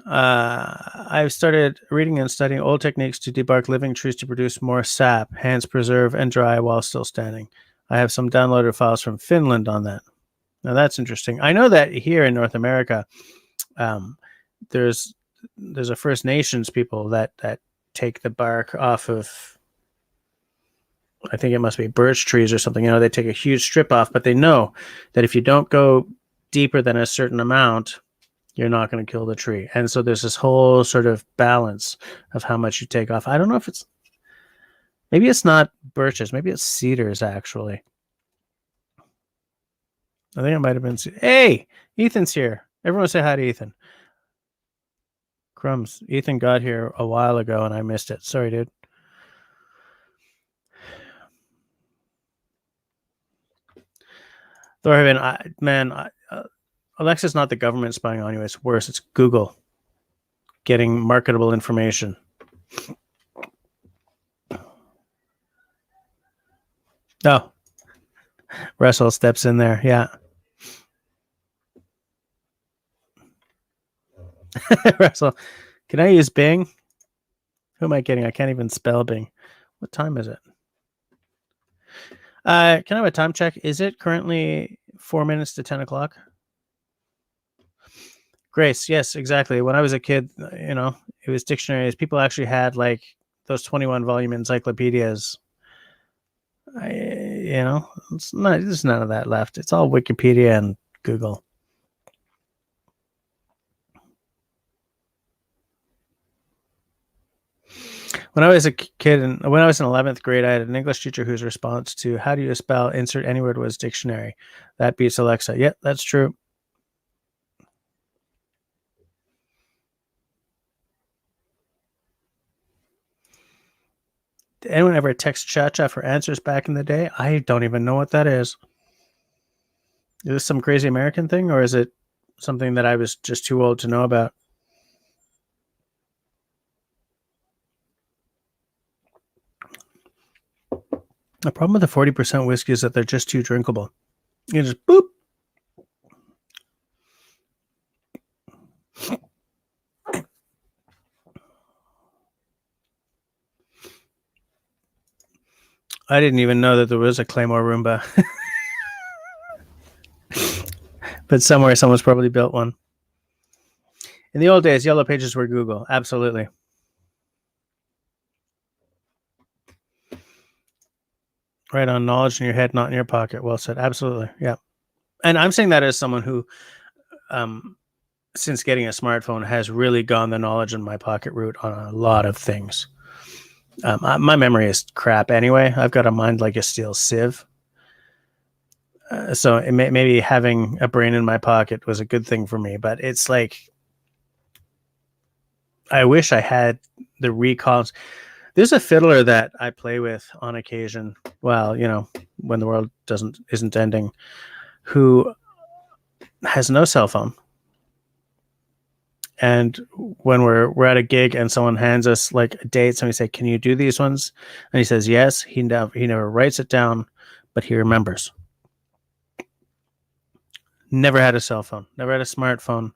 I've started reading and studying old techniques to debark living trees to produce more sap, hence preserve and dry while still standing. I have some downloaded files from Finland on that. Now that's interesting. I know that here in North America, there's a First Nations people that take the bark off of, I think it must be birch trees or something. They take a huge strip off, but they know that if you don't go deeper than a certain amount, you're not going to kill the tree. And so there's this whole sort of balance of how much you take off. I don't know if maybe it's not birches, maybe it's cedars actually. I think it might have been. Hey, Ethan's here. Everyone say hi to Ethan. Crumbs. Ethan got here a while ago and I missed it. Sorry, dude. Thorhaven, Alexa's not the government spying on you. It's worse. It's Google getting marketable information. Oh, Russell steps in there. Yeah. Russell, can I use Bing? Who am I getting? I can't even spell Bing. What time is it? Can I have a time check? Is it currently 4 minutes to 10 o'clock? Grace, yes, exactly. When I was a kid, it was dictionaries. People actually had like those 21 volume encyclopedias. There's none of that left. It's all Wikipedia and Google. When I was a kid, and when I was in 11th grade, I had an English teacher whose response to "How do you spell insert any word" was dictionary. That beats Alexa. Yep, that's true. Did anyone ever text Cha-Cha for answers back in the day? I don't even know what that is. Is this some crazy American thing, or is it something that I was just too old to know about? The problem with the 40% whiskey is that they're just too drinkable. You just boop. I didn't even know that there was a Claymore Roomba. But somewhere someone's probably built one. In the old days, Yellow Pages were Google. Absolutely. Right on, knowledge in your head, not in your pocket. Well said. Absolutely. Yeah. And I'm saying that as someone who, since getting a smartphone, has really gone the knowledge in my pocket route on a lot of things. My memory is crap anyway. I've got a mind like a steel sieve. So maybe having a brain in my pocket was a good thing for me, but it's like, I wish I had the recalls. There's a fiddler that I play with on occasion. Well, when the world isn't ending, who has no cell phone. And when we're at a gig and someone hands us like dates and we say, "Can you do these ones?" And he says yes. He never writes it down, but he remembers. Never had a cell phone. Never had a smartphone.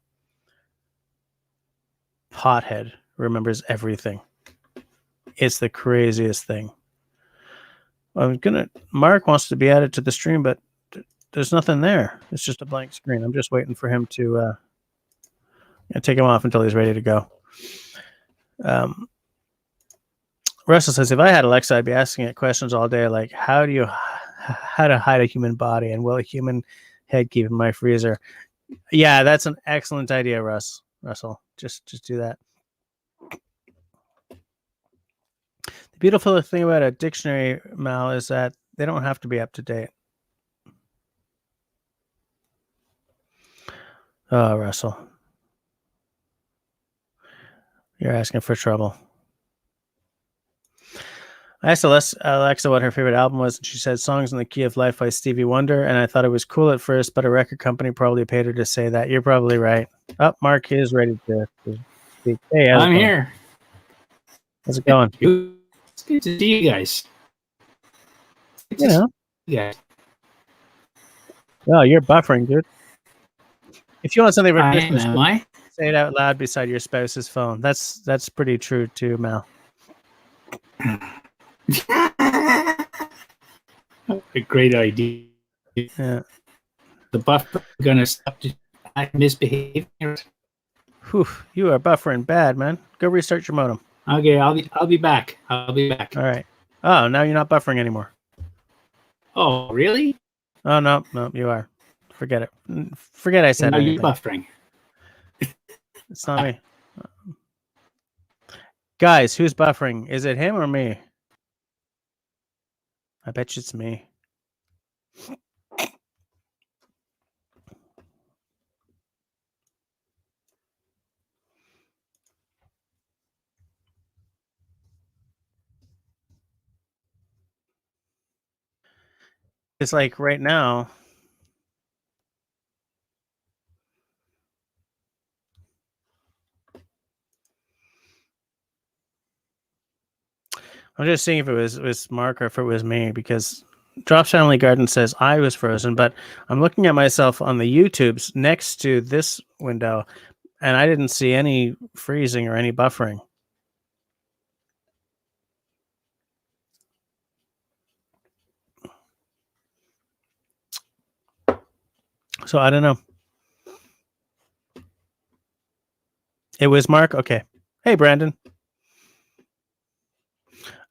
Pothead remembers everything. It's the craziest thing. Mark wants to be added to the stream, but there's nothing there. It's just a blank screen. I'm just waiting for him to take him off until he's ready to go. Russell says, if I had Alexa, I'd be asking it questions all day, like how to hide a human body, and will a human head keep in my freezer? Yeah, that's an excellent idea, Russell. Just do that. The beautiful thing about a dictionary, Mal, is that they don't have to be up to date. Oh, Russell. You're asking for trouble. I asked Alexa what her favorite album was, and she said Songs in the Key of Life by Stevie Wonder, and I thought it was cool at first, but a record company probably paid her to say that. You're probably right. Oh, Mark is ready to speak. Hey, I'm here. How's it going? It's good to see you guys. to see you guys. Oh, you're buffering, dude. If you want something for Christmas, Am I? say it out loud beside your spouse's phone. That's pretty true too, Mal. A great idea. Yeah. The buffer gonna stop misbehaving. Whew, you are buffering bad, man. Go restart your modem. Okay, I'll be back. I'll be back. All right. Oh, now you're not buffering anymore. Oh, really? Oh no, you are. Forget it. Forget I said now anything. You're buffering. It's not me. Guys, who's buffering? Is it him or me? I bet you it's me. It's like right now. I'm just seeing if it was Mark or if it was me, because Drops Family Garden says I was frozen, but I'm looking at myself on the YouTubes next to this window, and I didn't see any freezing or any buffering. So I don't know. It was Mark? Okay. Hey, Brandon.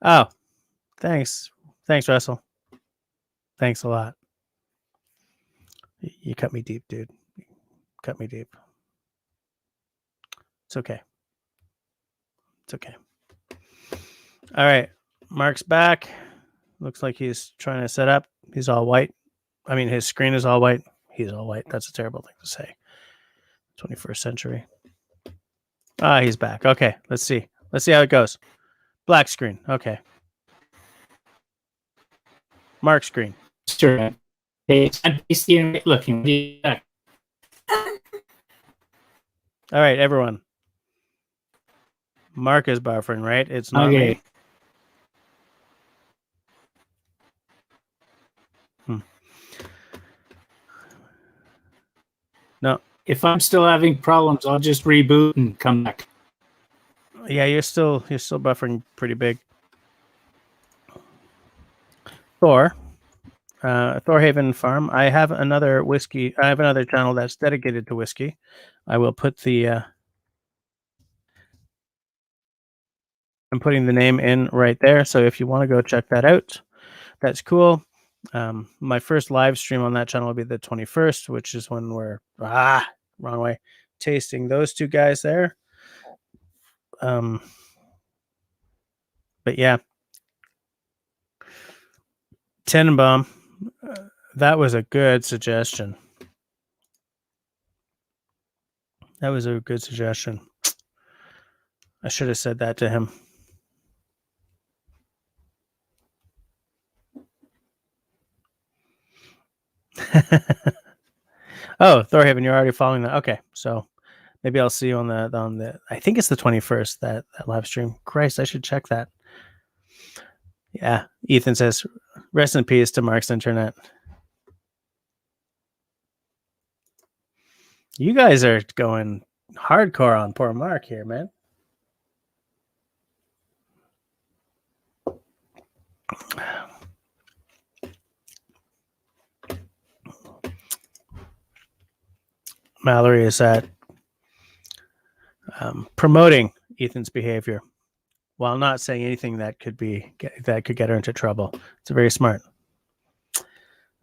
Oh, thanks. Thanks, Russell. Thanks a lot. You cut me deep, dude. Cut me deep. It's okay. It's okay. All right. Mark's back. Looks like he's trying to set up. He's all white. I mean, his screen is all white. He's all white. That's a terrible thing to say. 21st century. Ah, he's back. Okay, let's see. Let's see how it goes. Black screen. Okay. Mark screen. Sure. Hey, it's tasty and looking. All right, everyone. Mark is buffering, right? It's not me. No. If I'm still having problems, I'll just reboot and come back. Yeah, you're still buffering pretty big. Thorhaven Farm. I have another whiskey. I have another channel that's dedicated to whiskey. I will put the. I'm putting the name in right there. So if you want to go check that out, that's cool. My first live stream on that channel will be the 21st, which is when we're wrong way, tasting those two guys there. But yeah, Tenenbaum, that was a good suggestion. That was a good suggestion. I should have said that to him. Oh, Thorhaven, you're already following that. Okay, so maybe I'll see you on the. I think it's the 21st that live stream. Christ, I should check that. Yeah, Ethan says, "Rest in peace to Mark's internet." You guys are going hardcore on poor Mark here, man. Mallory is at promoting Ethan's behavior while not saying anything that could get her into trouble. It's very smart.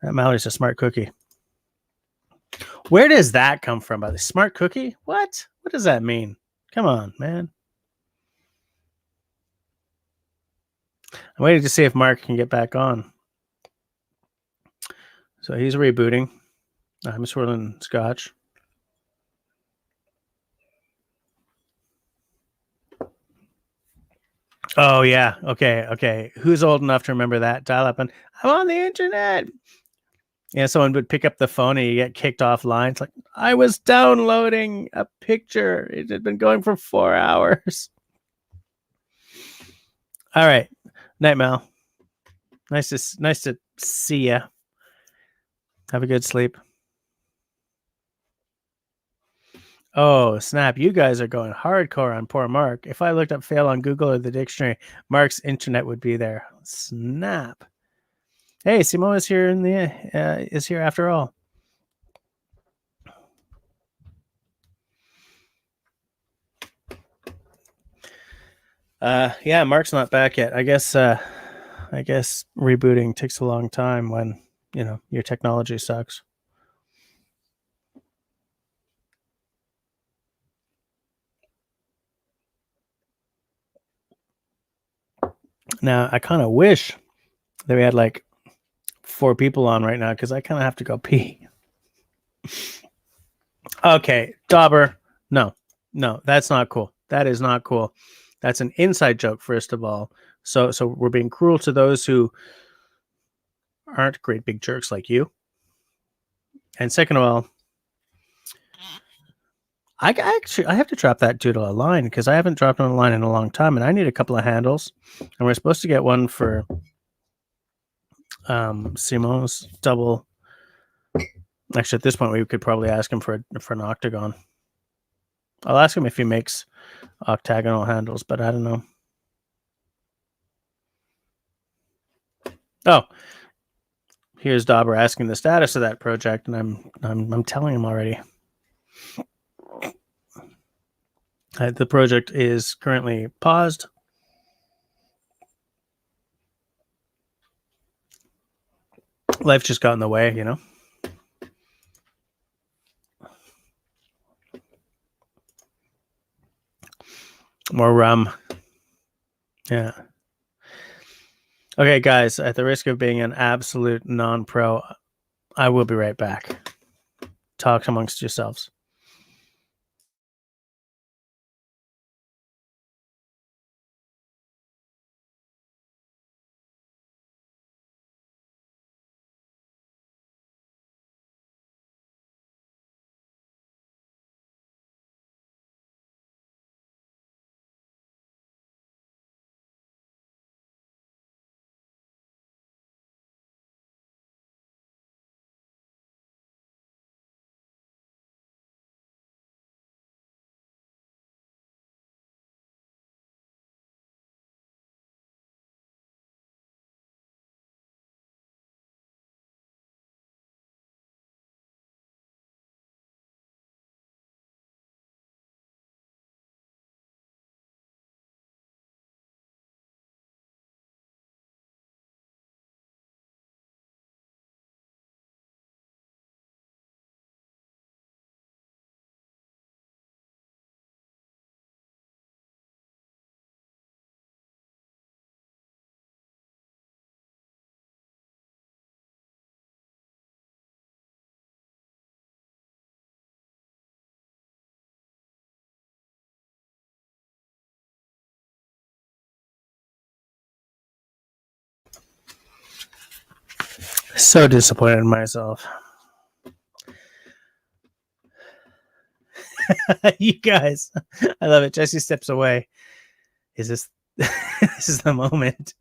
Mallory's a smart cookie. Where does that come from? By the smart cookie? What does that mean? Come on, man. I'm waiting to see if Mark can get back on. So he's rebooting. I'm swirling scotch. Oh yeah. Okay. Who's old enough to remember that? Dial up and I'm on the internet. Yeah, someone would pick up the phone and you get kicked offline. It's like, I was downloading a picture. It had been going for 4 hours. All right. Night, Mal. Nice to See ya. Have a good sleep. Oh, snap. You guys are going hardcore on poor Mark. If I looked up fail on Google or the dictionary, Mark's internet would be there. Snap. Hey, Simo is here is here after all. Yeah, Mark's not back yet. I guess rebooting takes a long time when, your technology sucks. Now, I kind of wish that we had like 4 people on right now because I kind of have to go pee. Okay, Dauber. No, that's not cool. That is not cool. That's an inside joke, first of all. So we're being cruel to those who aren't great big jerks like you. And second of all, I have to drop that dude a line because I haven't dropped on a line in a long time, and I need a couple of handles. And we're supposed to get one for Simo's double. Actually, at this point, we could probably ask him for an octagon. I'll ask him if he makes octagonal handles, but I don't know. Oh, here's Dauber asking the status of that project, and I'm telling him already. The project is currently paused. Life just got in the way, More rum. Yeah. Okay, guys, at the risk of being an absolute non-pro, I will be right back. Talk amongst yourselves. So disappointed in myself. You guys, I love it. Jesse steps away. Is this this is the moment?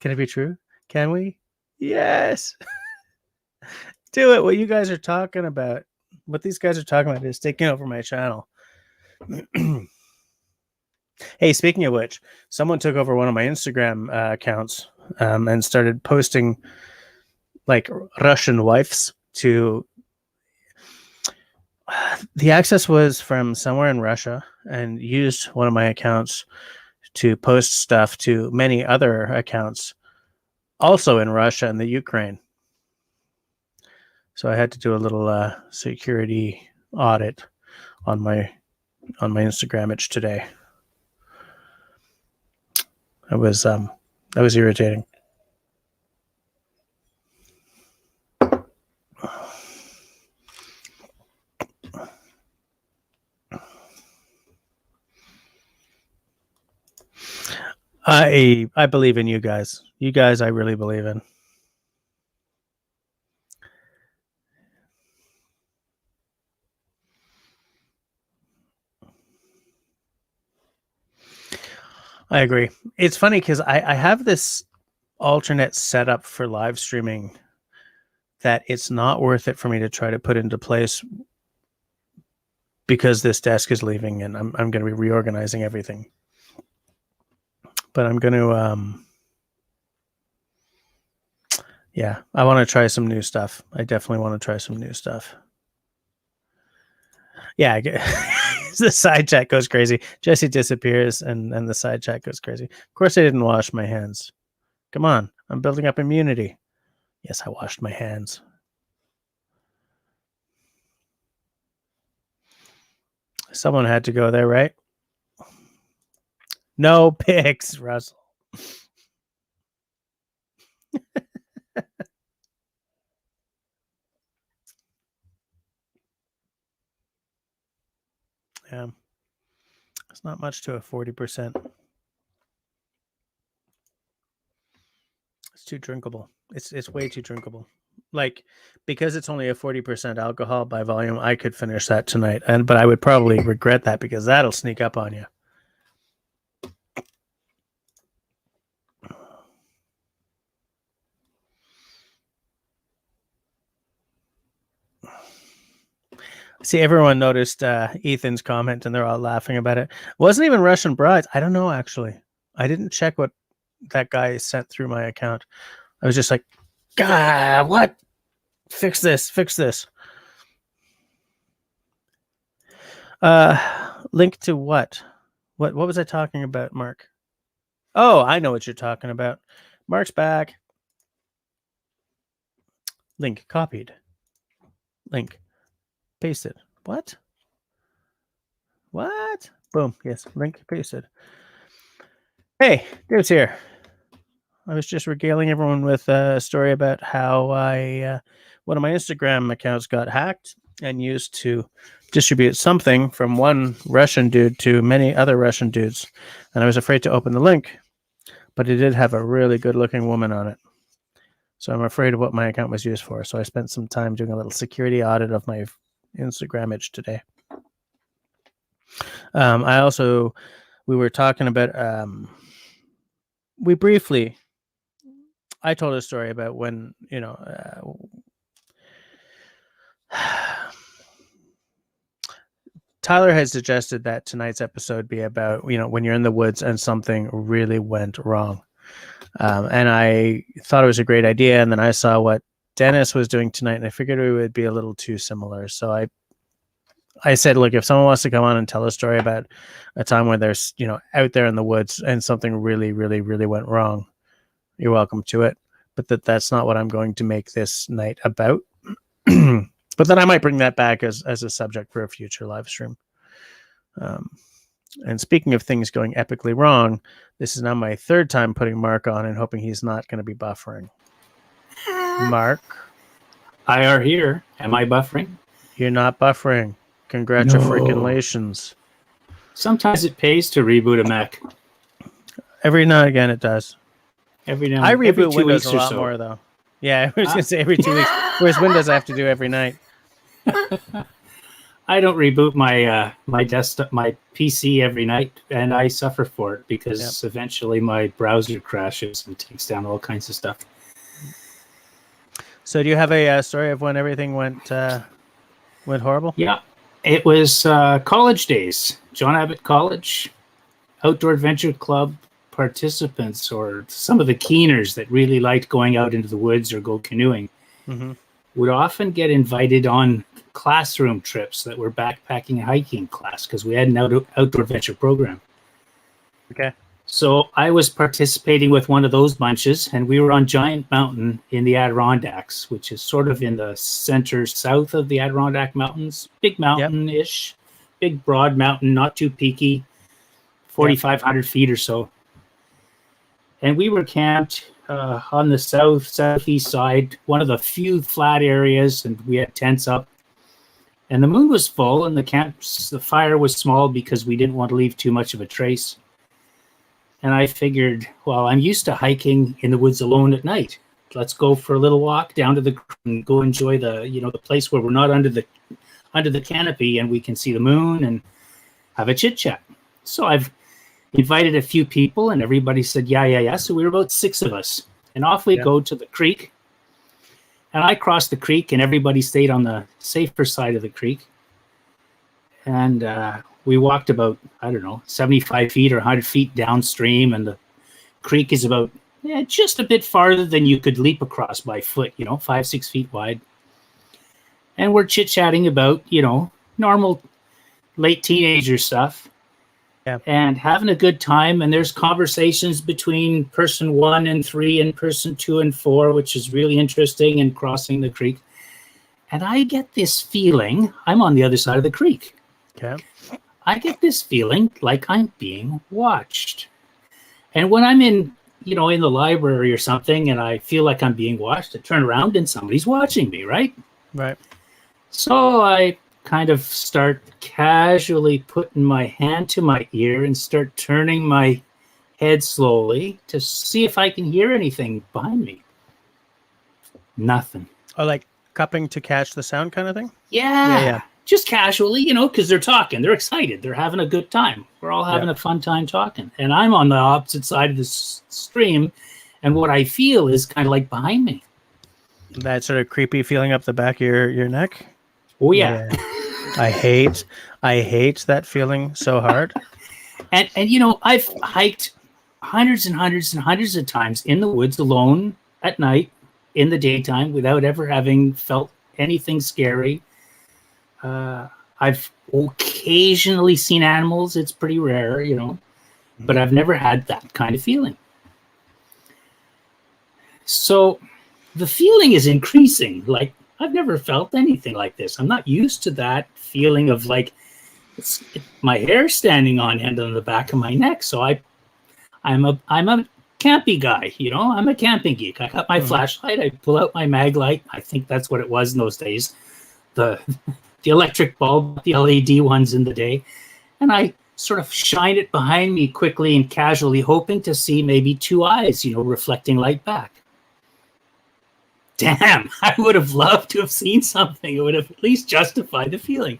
Can it be true? Can we? Yes. Do it. What you guys are talking about, what these guys are talking about is taking over my channel. Hey, speaking of which, someone took over one of my Instagram accounts and started posting like Russian wives to. The access was from somewhere in Russia and used one of my accounts to post stuff to many other accounts also in Russia and the Ukraine. So I had to do a little security audit on my Instagram itch today. That was irritating. I believe in you guys. You guys, I really believe in. I agree. It's funny because I have this alternate setup for live streaming that it's not worth it for me to try to put into place because this desk is leaving and I'm going to be reorganizing everything. But I'm going to, yeah, I want to try some new stuff. I definitely want to try some new stuff. Yeah, the side chat goes crazy. Jesse disappears and the side chat goes crazy. Of course I didn't wash my hands. Come on, I'm building up immunity. Yes, I washed my hands. Someone had to go there, right? No pics, Russell. Yeah. It's not much to a 40%. It's too drinkable. It's way too drinkable. Like, because it's only a 40% alcohol by volume, I could finish that tonight. But I would probably regret that because that'll sneak up on you. See, everyone noticed Ethan's comment and they're all laughing about it. Wasn't even Russian brides. I don't know, actually. I didn't check what that guy sent through my account. I was just like, God, what? Fix this. Fix this. Link to what? What was I talking about, Mark? Oh, I know what you're talking about. Mark's back. Link copied. Link pasted. What? What? Boom. Yes, link pasted. Hey, Dave's here. I was just regaling everyone with a story about how one of my Instagram accounts got hacked and used to distribute something from one Russian dude to many other Russian dudes. And I was afraid to open the link, but it did have a really good-looking woman on it. So I'm afraid of what my account was used for. So I spent some time doing a little security audit of my Instagram image today. We were talking about, I told a story about when, Tyler has suggested that tonight's episode be about, when you're in the woods and something really went wrong. And I thought it was a great idea. And then I saw what Dennis was doing tonight and I figured it would be a little too similar. So I said, look, if someone wants to come on and tell a story about a time where there's, out there in the woods and something really, really, really went wrong, you're welcome to it. But that's not what I'm going to make this night about. But then I might bring that back as a subject for a future live stream. And speaking of things going epically wrong, this is now my third time putting Mark on and hoping he's not going to be buffering. Mark? I are here. Am I buffering? You're not buffering. Congratulations. No. Sometimes it pays to reboot a Mac. Every now and again it does. I reboot Windows a lot more, though. Yeah, I was going to say every 2 weeks. Whereas Windows I have to do every night. I don't reboot my desktop, my PC every night, and I suffer for it because eventually my browser crashes and takes down all kinds of stuff. So, do you have a story of when everything went horrible? Yeah, it was college days. John Abbott College, Outdoor Adventure Club participants, or some of the keeners that really liked going out into the woods or go canoeing, would often get invited on classroom trips that were backpacking and hiking class because we had an outdoor adventure program. Okay. So I was participating with one of those bunches, and we were on Giant Mountain in the Adirondacks, which is sort of in the center south of the Adirondack Mountains. Big mountain-ish, big broad mountain, not too peaky, 4,500 feet or so. And we were camped on the southeast side, one of the few flat areas, and we had tents up. And the moon was full, and the fire was small because we didn't want to leave too much of a trace. And I figured, well, I'm used to hiking in the woods alone at night. Let's go for a little walk down to the and go enjoy the place where we're not under the canopy and we can see the moon and have a chit chat. So I've invited a few people, and everybody said, yeah. So we were about 6 of us. And off we go to the creek. And I crossed the creek, and everybody stayed on the safer side of the creek. And we walked about, 75 feet or 100 feet downstream, and the creek is about just a bit farther than you could leap across by foot, 5-6 feet wide. And we're chit-chatting about, normal late teenager stuff. Yeah. And having a good time. And there's conversations between person 1 and 3 and person 2 and 4, which is really interesting, and crossing the creek. And I get this feeling, I'm on the other side of the creek. Okay. I get this feeling like I'm being watched. And when I'm in the library or something, and I feel like I'm being watched, I turn around and somebody's watching me, right? Right. So I kind of start casually putting my hand to my ear and start turning my head slowly to see if I can hear anything behind me. Nothing. Oh, like cupping to catch the sound kind of thing? Yeah. Just casually, because they're talking. They're excited. They're having a good time. We're all having a fun time talking. And I'm on the opposite side of the stream, and what I feel is kind of like behind me. That sort of creepy feeling up the back of your neck? Oh, yeah. I hate that feeling so hard. And I've hiked hundreds and hundreds and hundreds of times in the woods alone at night, in the daytime, without ever having felt anything scary. I've occasionally seen animals. It's pretty rare, but I've never had that kind of feeling. So the feeling is increasing. Like, I've never felt anything like this. I'm not used to that feeling of like my hair standing on end on the back of my neck. So I'm a campy guy, I'm a camping geek. I got my flashlight. I pull out my mag light. I think that's what it was in those days. The electric bulb, the LED ones in the day. And I sort of shine it behind me quickly and casually, hoping to see maybe 2 eyes, reflecting light back. Damn, I would have loved to have seen something. It would have at least justified the feeling.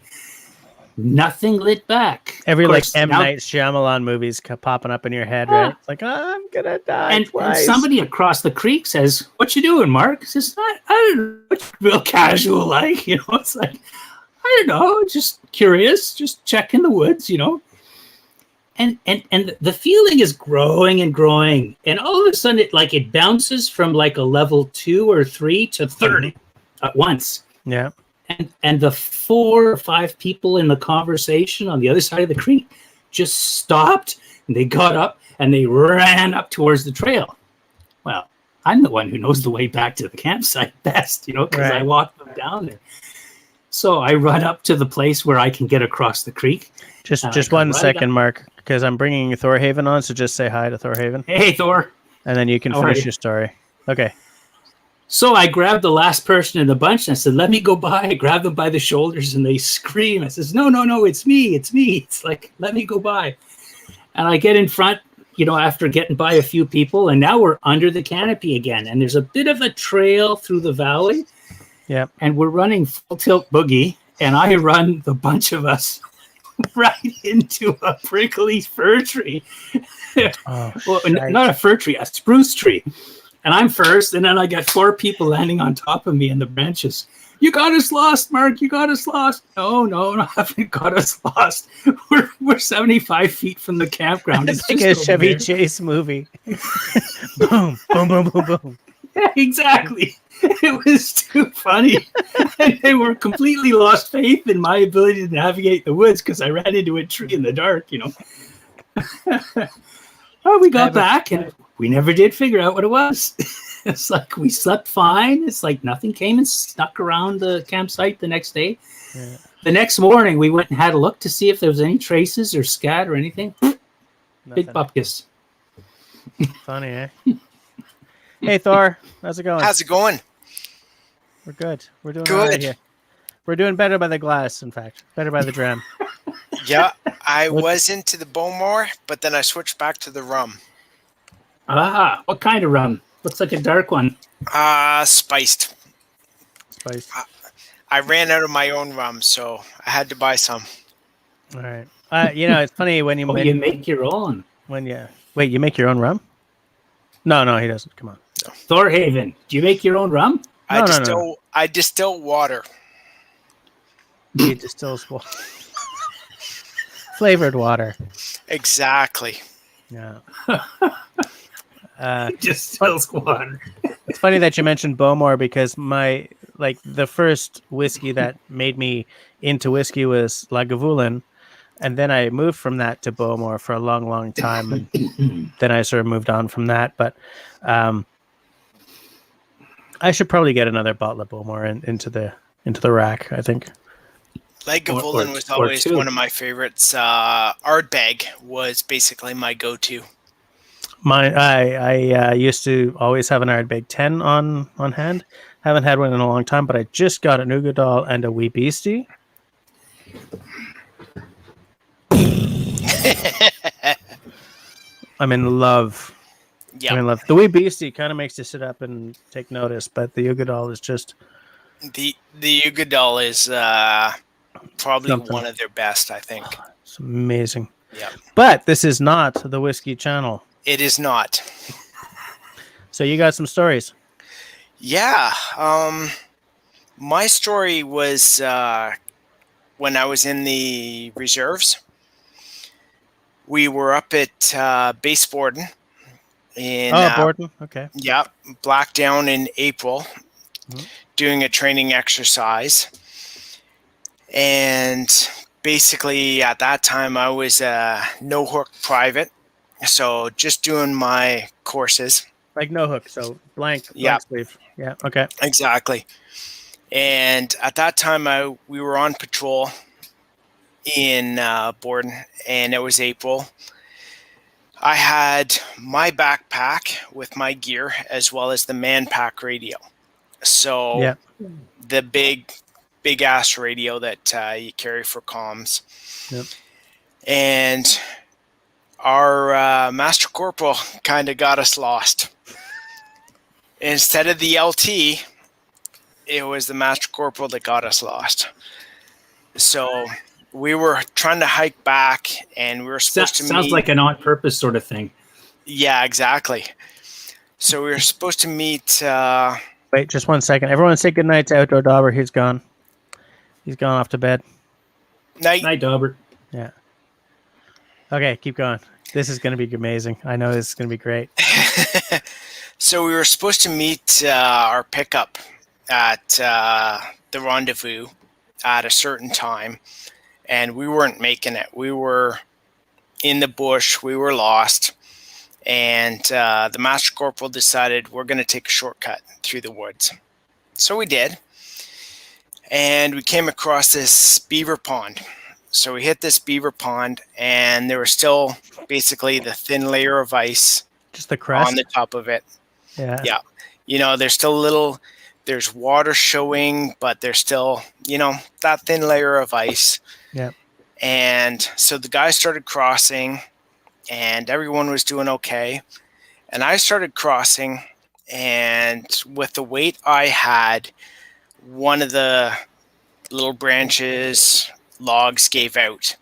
Nothing lit back. Every M. Night Shyamalan movies popping up in your head, right? It's like, I'm gonna die and twice. Somebody across the creek says, "What you doing, Mark?" Says, I don't know. It's real casual, like, it's like, I don't know, just curious, just checking the woods, And the feeling is growing and growing. And all of a sudden it bounces from like a level 2 or 3 to 30 at once. Yeah. And the 4 or 5 people in the conversation on the other side of the creek just stopped, and they got up and they ran up towards the trail. Well, I'm the one who knows the way back to the campsite best, because I walked them down there. So I run up to the place where I can get across the creek. Just 1 second, Mark, because I'm bringing Thorhaven on, so just say hi to Thorhaven. Hey, Thor. And then you can finish your story. Okay. So I grabbed the last person in the bunch, and I said, let me go by. I grabbed them by the shoulders, and they scream. I says, no, it's me. It's like, let me go by. And I get in front, after getting by a few people, and now we're under the canopy again. And there's a bit of a trail through the valley. Yeah. And we're running full tilt boogie, and I run the bunch of us right into a prickly fir tree. Well, not a fir tree, a spruce tree. And I'm first, and then I got 4 people landing on top of me in the branches. You got us lost, Mark. You got us lost. No, I haven't got us lost. We're 75 feet from the campground. It's like a Chevy Chase movie. Boom, boom, boom, boom, boom. Yeah, exactly. It was too funny. And they were completely lost faith in my ability to navigate the woods because I ran into a tree in the dark, Well, we got back, and we never did figure out what it was. It's like we slept fine. It's like nothing came and snuck around the campsite the next day. Yeah. The next morning, we went and had a look to see if there was any traces or scat or anything. Big bupkis. Funny, eh? Hey, Thor. How's it going? How's it going? We're good. We're doing all right here. We're doing better by the glass, in fact. Better by the dram. Yeah, I was into the Bowmore, but then I switched back to the rum. Ah, what kind of rum? Looks like a dark one. Spiced. Spiced. I ran out of my own rum, so I had to buy some. All right. It's funny when you you make your own. Wait, you make your own rum? No, he doesn't. Come on. Thorhaven, do you make your own rum? No. I distill water. He distills water. Flavored water. Exactly. Yeah. Distills water. It's funny that you mentioned Bowmore because the first whiskey that made me into whiskey was Lagavulin, and then I moved from that to Bowmore for a long, long time, and then I sort of moved on from that. But I should probably get another bottle of Bowmore into the rack, I think. Lagavulin was always one of my favorites. Ardbeg was basically my go-to. I used to always have an Ardbeg 10 on hand. Haven't had one in a long time, but I just got an Ugadal and a Wee Beastie. I'm in love. Yeah. I'm in love. The Wee Beastie kind of makes you sit up and take notice, but the Ugadal is just... The Ugadal is probably something. one of their best, I think. It's amazing. Yeah. But this is not the whiskey channel. It is not. So you got some stories. Yeah. My story was when I was in the reserves. We were up at base Borden. Borden. Okay. Yeah. Blackdown in April. Mm-hmm. Doing a training exercise. And basically at that time I was a no hook private. So just doing my courses. Like no hook, so blank sleeve. Yeah, okay. Exactly. And at that time we were on patrol in Borden, and it was April. I had my backpack with my gear as well as the man pack radio. So the big ass radio that you carry for comms. Yep. And our Master Corporal kind of got us lost. Instead of the LT, it was the Master Corporal that got us lost. So we were trying to hike back, and we were supposed to meet... Sounds like an on-purpose sort of thing. Yeah, exactly. So we were supposed to meet... Wait, just 1 second. Everyone say goodnight to Outdoor Dauber. He's gone. He's gone off to bed. Night, Dauber. Yeah. Okay, keep going. This is going to be amazing. I know this is going to be great. So we were supposed to meet our pickup at the rendezvous at a certain time, and we weren't making it. We were in the bush. We were lost, and the Master Corporal decided we're going to take a shortcut through the woods. So we did, and we came across this beaver pond. So we hit this beaver pond, and there was still basically the thin layer of ice, just the crust on the top of it. Yeah. You know, there's still there's water showing, but there's still, that thin layer of ice. Yeah. And so the guys started crossing, and everyone was doing okay. And I started crossing, and with the weight I had, one of the little branches, logs gave out,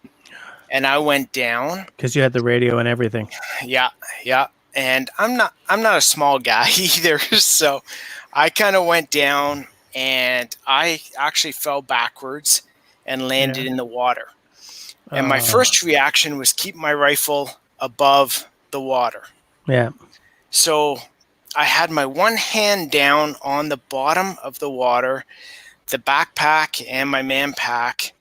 and I went down. Because you had the radio and everything. Yeah. And I'm not a small guy either, so I kind of went down, and I actually fell backwards and landed in the water. And my first reaction was keep my rifle above the water. Yeah. So I had my one hand down on the bottom of the water, the backpack and my man pack,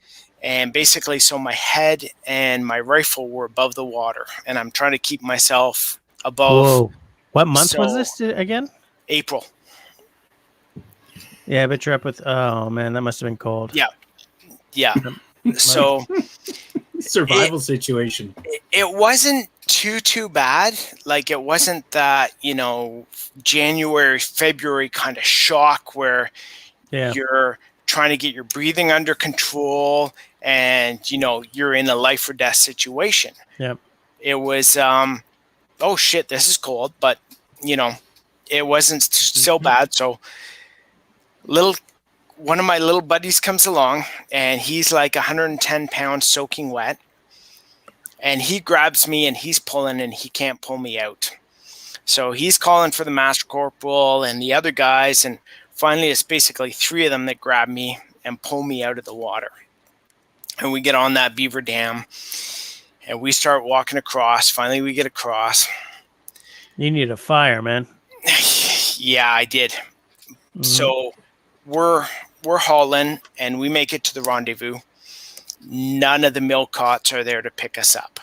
and basically so my head and my rifle were above the water, and I'm trying to keep myself above. Whoa. What month was this again? April. Yeah, but you're up with... Oh, man, that must have been cold. Yeah. So... Survival situation. It wasn't too bad. Like, it wasn't that, January, February kind of shock where you're trying to get your breathing under control and, you're in a life or death situation. Yep. It was... oh shit, this is cold, but it wasn't so bad. So one of my little buddies comes along, and he's like 110 pounds soaking wet, and he grabs me, and he's pulling, and he can't pull me out. So he's calling for the master corporal and the other guys, and finally it's basically 3 of them that grab me and pull me out of the water. And we get on that beaver dam, and we start walking across. Finally, we get across. You need a fire, man. Yeah, I did. So we're hauling, and we make it to the rendezvous. None of the Milcots are there to pick us up.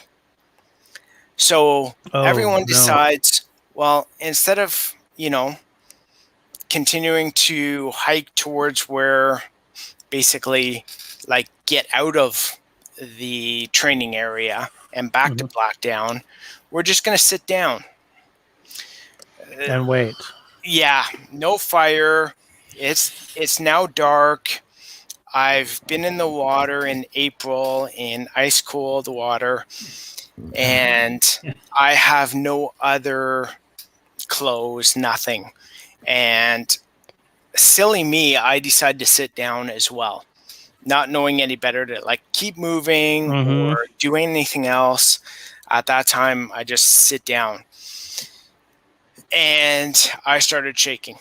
So everyone decides, well, instead of, continuing to hike towards where basically like get out of the training area and back to Blackdown, we're just going to sit down. And wait. Yeah, no fire. It's now dark. I've been in the water in April in ice cold water, and I have no other clothes, nothing. And silly me, I decided to sit down as well, not knowing any better to like keep moving or do anything else. At that time, I just sit down. And I started shaking.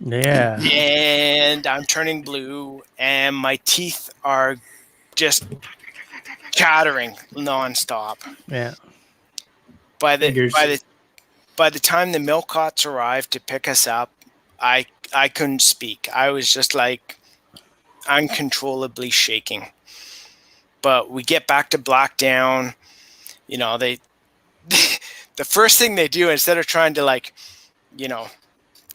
Yeah. And I'm turning blue, and my teeth are just chattering nonstop. Yeah. By the time the Milcots arrived to pick us up, I couldn't speak. I was just like uncontrollably shaking. But we get back to Blackdown. They the first thing they do, instead of trying to like,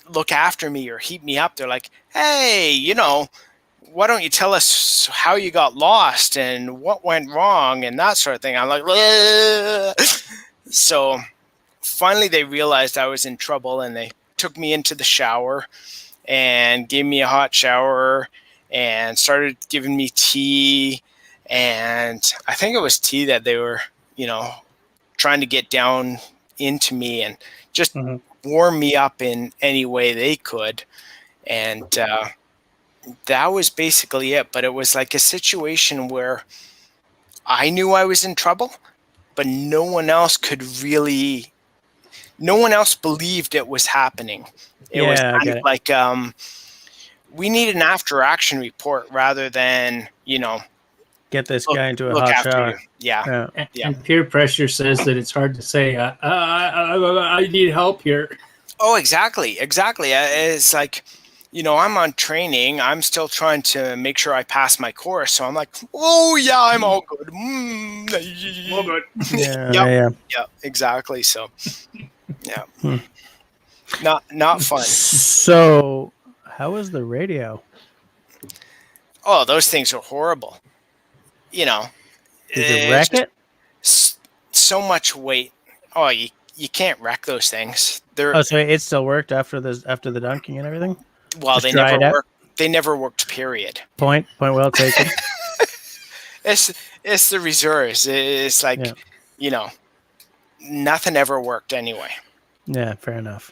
look after me or heat me up, they're like, hey, why don't you tell us how you got lost and what went wrong and that sort of thing. I'm like, bleh. So finally they realized I was in trouble, and they took me into the shower and gave me a hot shower and started giving me tea. And I think it was tea that they were, trying to get down into me and just warm me up in any way they could. And that was basically it. But it was like a situation where I knew I was in trouble, but no one else believed it was happening. It was kind of like we need an after action report rather than, get this guy into a hot shower. Yeah. And peer pressure says that it's hard to say, I need help here. Oh, exactly. It's like, I'm on training. I'm still trying to make sure I pass my course. So I'm like, oh, yeah, I'm all good. All good. Yeah. Yeah, exactly. So, yeah. Not fun. So, how was the radio? Oh, those things are horrible. Did you wreck it? So much weight. Oh, you can't wreck those things. So it still worked after the dunking and everything? Well, Just they never worked, period. Point well taken. It's the reserves. It's like, nothing ever worked anyway. Yeah, fair enough.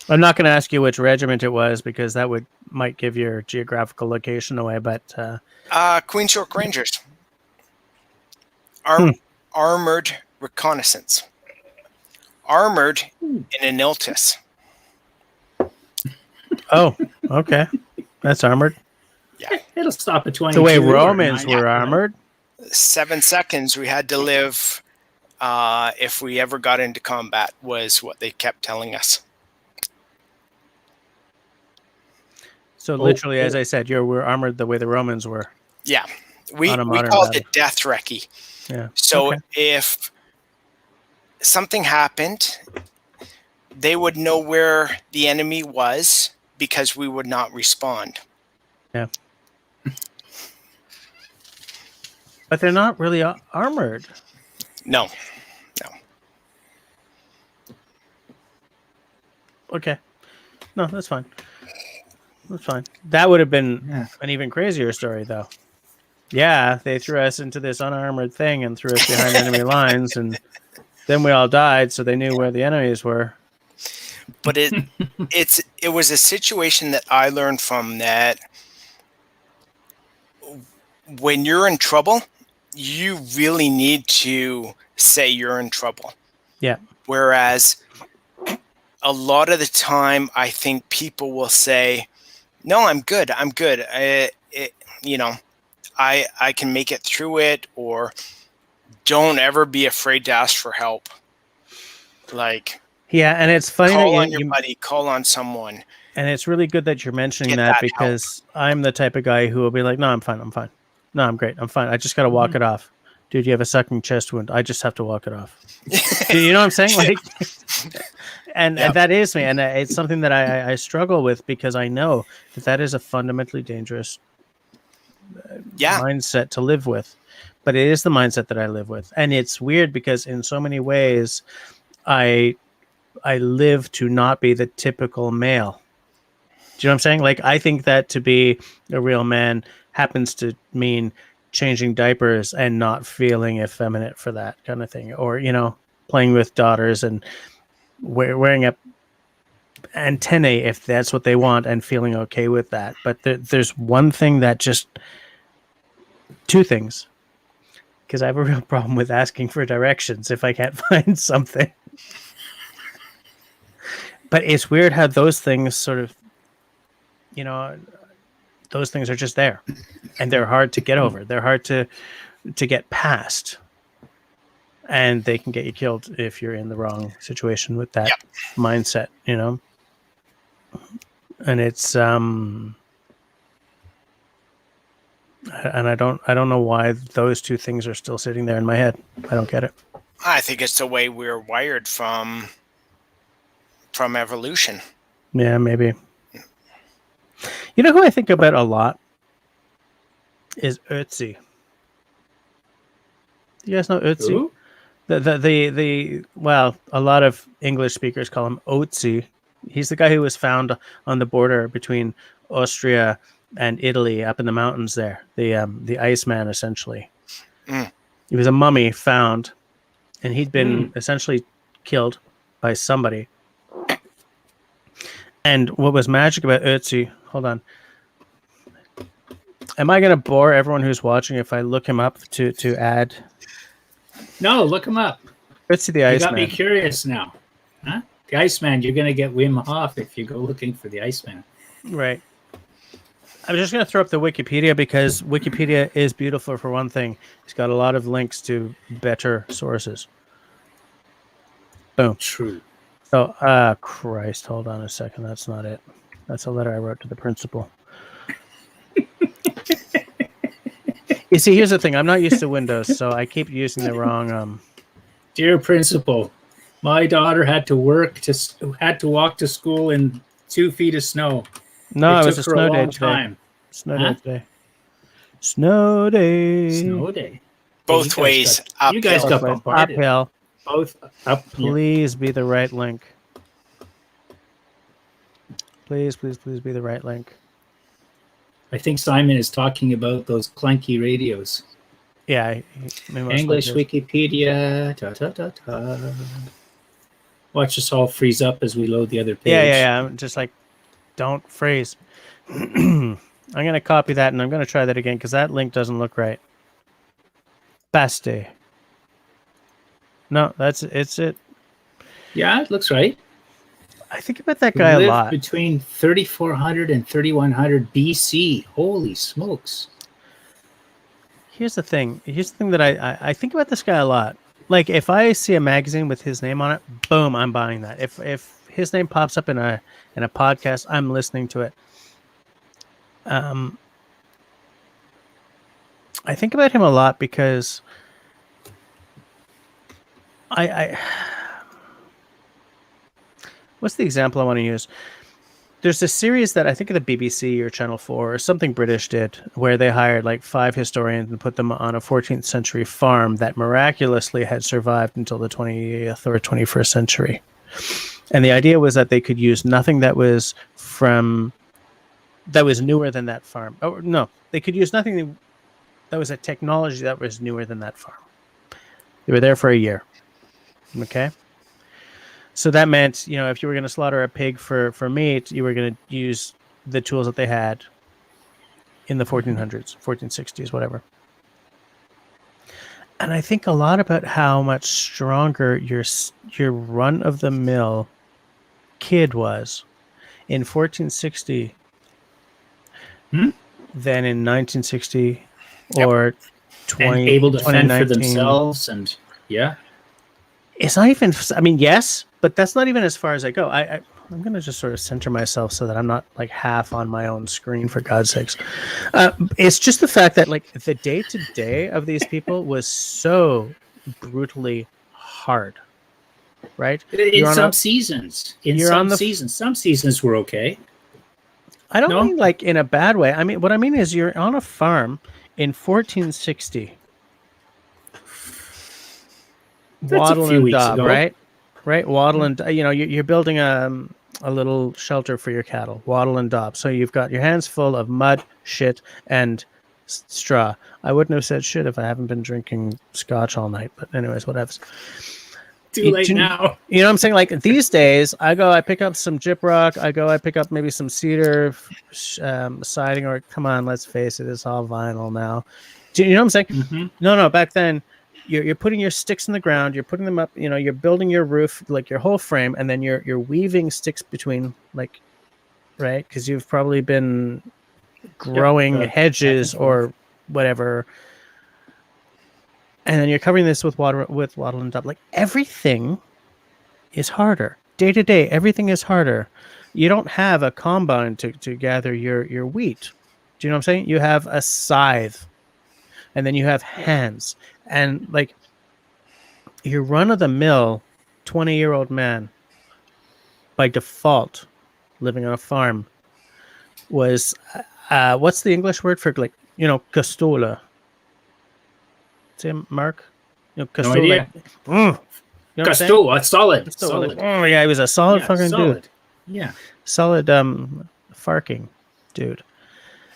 I'm not going to ask you which regiment it was, because that might give your geographical location away, but Queen's York Rangers. Armored reconnaissance. Armored in an Iltis. Oh, okay. That's armored. Yeah. It'll stop at 22. The way Romans were armored. 7 seconds we had to live if we ever got into combat was what they kept telling us. So literally, as I said, we're armored the way the Romans were. Yeah. We called it death recce. Yeah. So if something happened, they would know where the enemy was because we would not respond. Yeah. But they're not really armored. No. Okay. No, that's fine. That would have been an even crazier story, though. Yeah, they threw us into this unarmored thing and threw us behind enemy lines, and then we all died, so they knew where the enemies were. But it was a situation that I learned from, that when you're in trouble, you really need to say you're in trouble. Yeah. Whereas a lot of the time, I think people will say, no, I'm good. I'm good. I can make it through it, or don't ever be afraid to ask for help. Like, Yeah, and it's funny that call on your buddy, call on someone. And it's really good that you're mentioning Get that that because I'm the type of guy who will be like, no, I'm fine. I'm fine. No, I'm great. I'm fine. I just got to walk it off. Dude, you have a sucking chest wound. I just have to walk it off. Do you know what I'm saying? Like, and that is me. And it's something that I struggle with because I know that is a fundamentally dangerous mindset to live with. But it is the mindset that I live with. And it's weird because in so many ways, I live to not be the typical male. Do you know what I'm saying? Like, I think that to be a real man happens to mean changing diapers and not feeling effeminate for that kind of thing. Or, playing with daughters and wearing a antennae if that's what they want and feeling okay with that. But there's one thing that two things. Because I have a real problem with asking for directions if I can't find something. But it's weird how those things sort of, those things are just there. And they're hard to get over. They're hard to get past. And they can get you killed if you're in the wrong situation with that mindset, And it's and I don't know why those two things are still sitting there in my head. I don't get it. I think it's the way we're wired from evolution. Yeah, maybe. You know who I think about a lot is Ötzi. You guys know Ötzi? Ooh. Well, a lot of English speakers call him Ötzi. He's the guy who was found on the border between Austria and Italy, up in the mountains there. The Iceman, essentially. He was a mummy found, and he'd been essentially killed by somebody. And what was magic about Ötzi? Hold on. Am I going to bore everyone who's watching if I look him up to add? No, look him up. Ötzi the Iceman. You got me curious now. Huh? The Iceman, you're going to get Wim Hof if you go looking for the Iceman. Right. I'm just going to throw up the Wikipedia because Wikipedia is beautiful for one thing. It's got a lot of links to better sources. Boom. True. So, Christ, hold on a second. That's not it. That's a letter I wrote to the principal. You see, here's the thing. I'm not used to Windows, so I keep using the wrong... Dear principal, my daughter had to walk to school in 2 feet of snow. No, it was a snow day today. Snow day today. Snow day. Snow day. Both ways. You guys got bombarded. Uphill. Both up. Please be the right link. Please, please, please be the right link. I think Simon is talking about those clunky radios. Yeah. English Wikipedia. Watch us all freeze up as we load the other page. Yeah. I'm just like, don't freeze. I'm going to copy that and I'm going to try that again because that link doesn't look right. Basti. No, it's it. Yeah, it looks right. I think about that guy a lot. Between 3400 and 3100 BC. Holy smokes. Here's the thing that I think about this guy a lot. Like, if I see a magazine with his name on it, boom, I'm buying that. If his name pops up in a podcast, I'm listening to it. I think about him a lot because I what's the example I want to use? There's a series that I think the BBC or Channel 4 or something British did where they hired like 5 historians and put them on a 14th century farm that miraculously had survived until the 20th or 21st century. And the idea was that they could use nothing that was newer than that farm. Oh, no, they could use nothing that was a technology that was newer than that farm. They were there for a year. Okay. So that meant, if you were going to slaughter a pig for meat, you were going to use the tools that they had in the 1400s, 1460s, whatever. And I think a lot about how much stronger your run of the mill kid was in 1460 than in 1960 Yep. or And able to fend for 2019. themselves, and yeah. It's not even. I mean, yes, but that's not even as far as I go. I'm gonna just sort of center myself so that I'm not like half on my own screen. For God's sakes, it's just the fact that like the day to day of these people was so brutally hard, right? In some seasons, some seasons were okay. I don't No? mean like in a bad way. I mean, what I mean is you're on a farm in 1460. That's a Waddle few and weeks daub, ago. right? Right, waddle and you're building a little shelter for your cattle. Waddle and daub. So you've got your hands full of mud, shit, and straw. I wouldn't have said shit if I haven't been drinking scotch all night. But anyways, whatever. Too late now. You know what I'm saying? Like these days, I pick up some gyprock. I pick up maybe some cedar siding. Or come on, let's face it, it's all vinyl now. Do you know what I'm saying? Mm-hmm. No. Back then, you're putting your sticks in the ground. You're putting them up. You're building your roof, like your whole frame, and then you're weaving sticks between, like, right? Because you've probably been growing hedges or whatever. And then you're covering this with wattle and daub. Like everything is harder. Day to day, everything is harder. You don't have a combine to gather your wheat. Do you know what I'm saying? You have a scythe, and then you have hands. And like your run of the mill 20-year-old man by default living on a farm was what's the English word for like, castola? Say, Mark? No idea. Castola, solid. Oh yeah, he was a solid fucking dude. Yeah. Solid farking dude.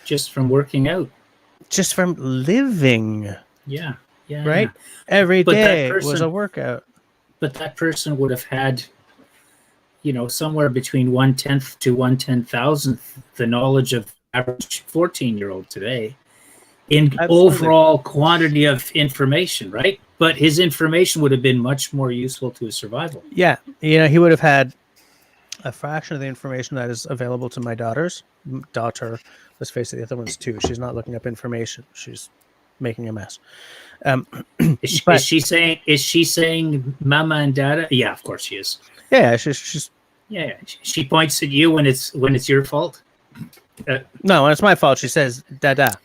Just from working out. Just from living. Yeah. Yeah. Right? Yeah. Every day was a workout. But that person would have had, somewhere between 1/10 to 1/10,000th the knowledge of average 14-year-old today in overall quantity of information, right? But his information would have been much more useful to his survival. Yeah. He would have had a fraction of the information that is available to my daughter. Let's face it, the other one's 2. She's not looking up information. She's making a mess. Is she saying mama and dada? Yeah, of course she is. Yeah, she's yeah. She points at you when it's your fault. No, when it's my fault, she says dada.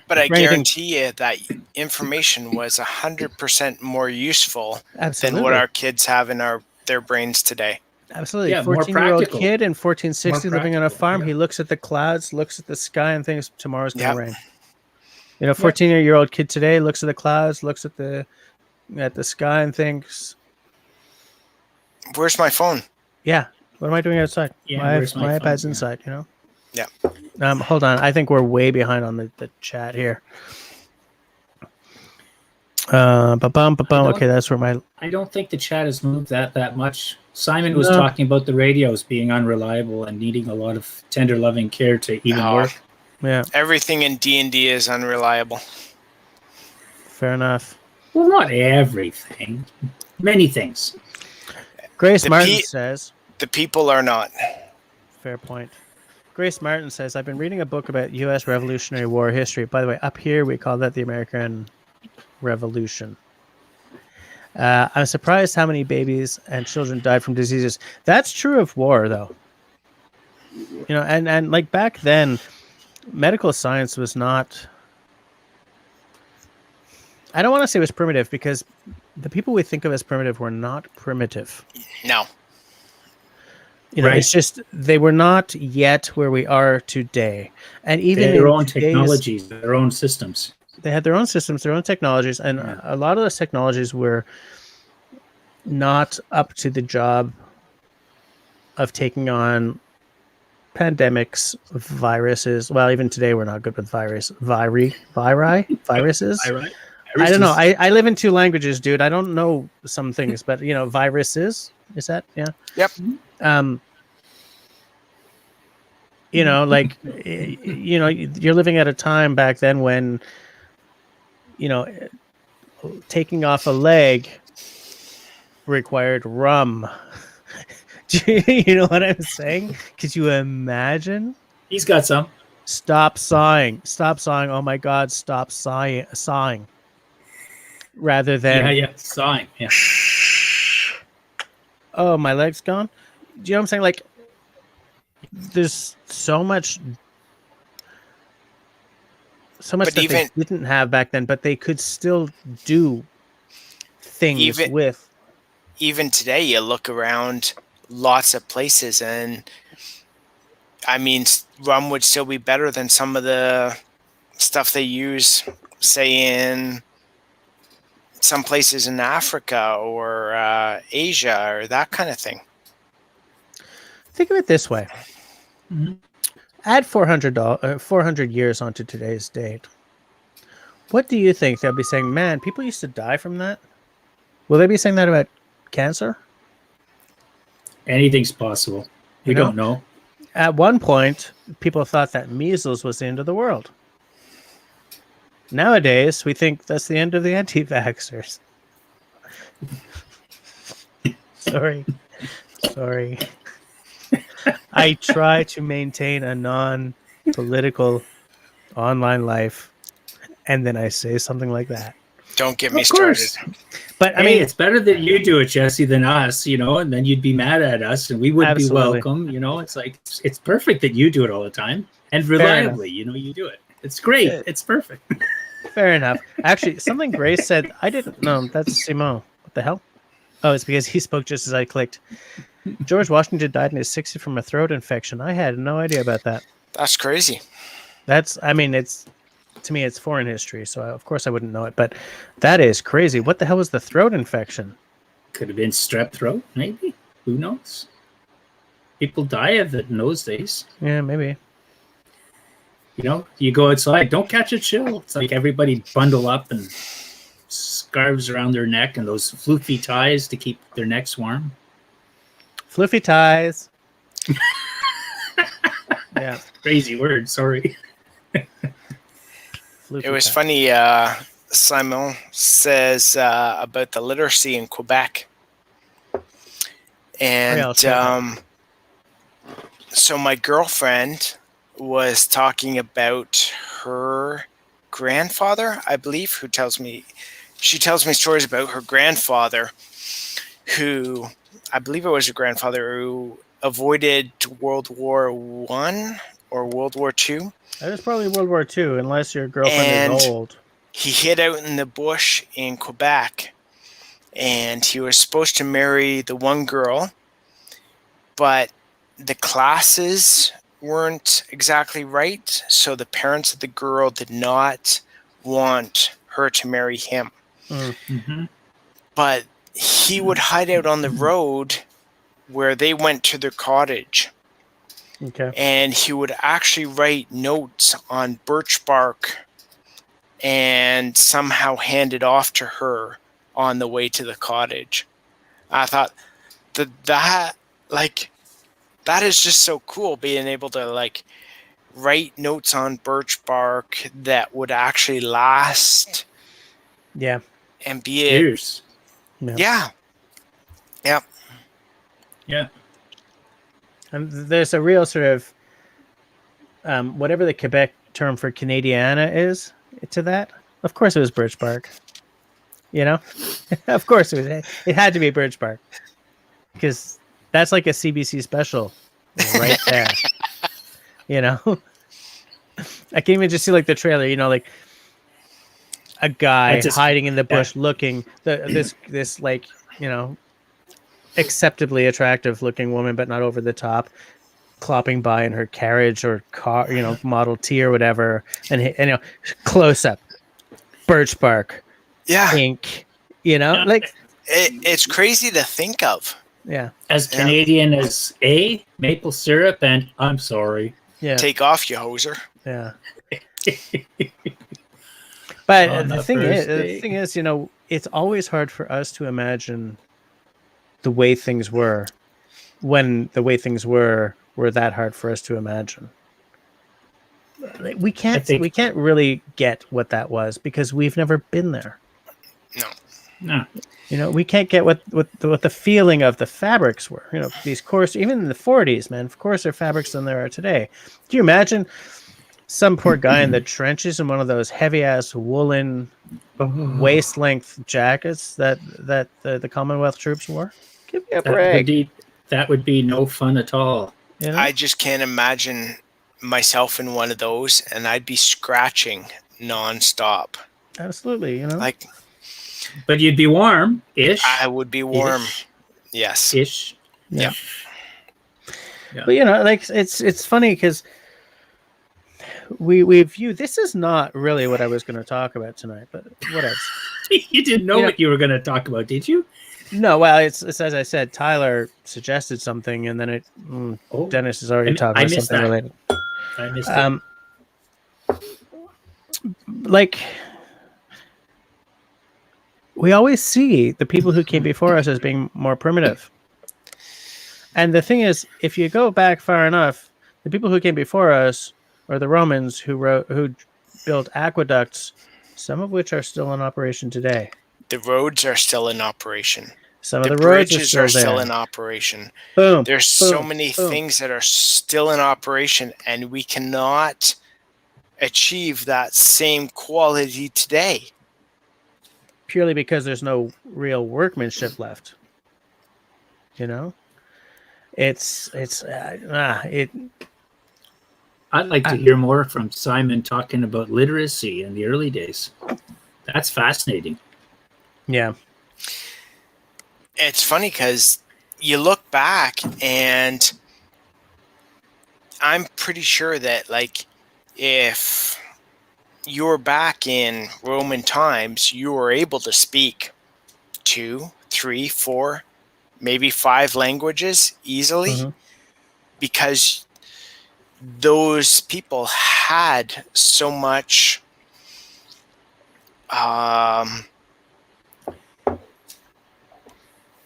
But I guarantee you that information was 100% more useful than what our kids have in their brains today. Absolutely. Yeah, 14-year-old kid in 1460 living on a farm. Yeah. He looks at the clouds, looks at the sky, and thinks tomorrow's going to rain. 14-year-old kid today looks at the clouds, looks at the sky, and thinks, "Where's my phone? Yeah, what am I doing outside? Yeah, my iPad's inside. Yeah. Hold on. I think we're way behind on the chat here. Okay, that's where I don't think the chat has moved that much. Simon was talking about the radios being unreliable and needing a lot of tender, loving care to even work. Yeah. Everything in D&D is unreliable. Fair enough. Well, not everything. Many things. Grace Martin says the people are not. Fair point. Grace Martin says, I've been reading a book about U.S. Revolutionary War history. By the way, up here we call that the American Revolution. I'm surprised how many babies and children died from diseases. That's true of war, though. And like back then, medical science was not... I don't want to say it was primitive, because the people we think of as primitive were not primitive. No. It's just they were not yet where we are today. And even they had their own technologies, their own systems. They had their own systems, their own technologies, and a lot of those technologies were not up to the job of taking on pandemics, viruses. Well, even today we're not good with viruses. I don't know. I live in 2 languages, dude. I don't know some things, but viruses. Is that Yep. You're living at a time back then when taking off a leg required rum. You know what I'm saying? Could you imagine? He's got some. Stop sawing. Stop sawing. Oh my God, stop sawing. Rather than, Yeah, sawing. Yeah. oh, my leg's gone. Do you know what I'm saying? Like, there's so much But that they didn't have back then, but they could still do things with. Even today, you look around lots of places, and I mean, rum would still be better than some of the stuff they use, say, in some places in Africa or Asia or that kind of thing. Think of it this way. Mm-hmm. Add 400 years onto today's date. What do you think they'll be saying? Man, people used to die from that. Will they be saying that about cancer? Anything's possible. We don't know. At one point, people thought that measles was the end of the world. Nowadays, we think that's the end of the anti-vaxxers. Sorry. I try to maintain a non-political online life, and then I say something like that. Don't get me started. But I mean, it's better that you do it, Jesse, than us, and then you'd be mad at us and we wouldn't be welcome. It's like, it's perfect that you do it all the time and reliably, you do it. It's great. It's perfect. Fair enough. Actually, something Grace said, I didn't know. That's Simone. What the hell? Oh, it's because he spoke just as I clicked. George Washington died in his 60s from a throat infection. I had no idea about that. That's crazy. To me, it's foreign history, so of course I wouldn't know it. But that is crazy. What the hell was the throat infection? Could have been strep throat, maybe. Who knows? People die of it in those days. Yeah, maybe. You go outside, don't catch a chill. It's like everybody bundle up and scarves around their neck and those floofy ties to keep their necks warm. Floofy ties. Yeah. Crazy word, sorry. It was funny, Simon says about the literacy in Quebec. And so my girlfriend was talking about her grandfather, I believe, she tells me stories about her grandfather who, I believe it was her grandfather who avoided World War I or World War II. That was probably World War II, unless your girlfriend is old. He hid out in the bush in Quebec, and he was supposed to marry the one girl, but the classes weren't exactly right, so the parents of the girl did not want her to marry him. Mm-hmm. But he would hide out on the road where they went to their cottage. Okay. And he would actually write notes on birch bark and somehow hand it off to her on the way to the cottage. I thought that is just so cool, being able to write notes on birch bark that would actually last. Yeah. And be years. Yeah. Yep. Yeah. And there's a real sort of whatever the Quebec term for Canadiana is to that. Of course it was birch bark. Of course it was. It had to be birch bark. Because that's like a CBC special right there. I can even just see the trailer, a guy hiding in the bush looking this acceptably attractive looking woman, but not over the top, clopping by in her carriage or car, Model T or whatever, and close up, birch bark, ink, it's crazy to think of. Yeah, as Canadian as maple syrup and I'm sorry. Yeah, take off, you hoser. Yeah. But the thing is, it's always hard for us to imagine the way things were when the way things were that hard for us to imagine. we can't really get what that was because we've never been there. No. You know, we can't get what the feeling of the fabrics were. You know, these coarse, even in the 40s, man, of coarser fabrics than there are today. Do you imagine some poor guy in the trenches in one of those heavy ass woolen waist length jackets that the Commonwealth troops wore? Give me a break. That would be no fun at all. You know? I just can't imagine myself in one of those, and I'd be scratching nonstop. Absolutely, you know. Like, but you'd be warm-ish. I would be warm. Yes. Ish. Yeah. But you know, like it's funny because we view this is not really what I was going to talk about tonight, but what else? You didn't know what you were going to talk about, did you? No, well, it's as I said, Tyler suggested something, and then Dennis has already talked about something related. I missed it. Like, we always see the people who came before us as being more primitive. And the thing is, if you go back far enough, the people who came before us, or the Romans who built aqueducts, some of which are still in operation today. The roads are still in operation. Some of the roads bridges are still in operation. Boom. There's so many things that are still in operation, and we cannot achieve that same quality today. Purely because there's no real workmanship left. You know? I'd like to hear more from Simon talking about literacy in the early days. That's fascinating. Yeah. It's funny because you look back, and I'm pretty sure that, like, if you were back in Roman times, you were able to speak 2, 3, 4, maybe 5 languages easily, because those people had so much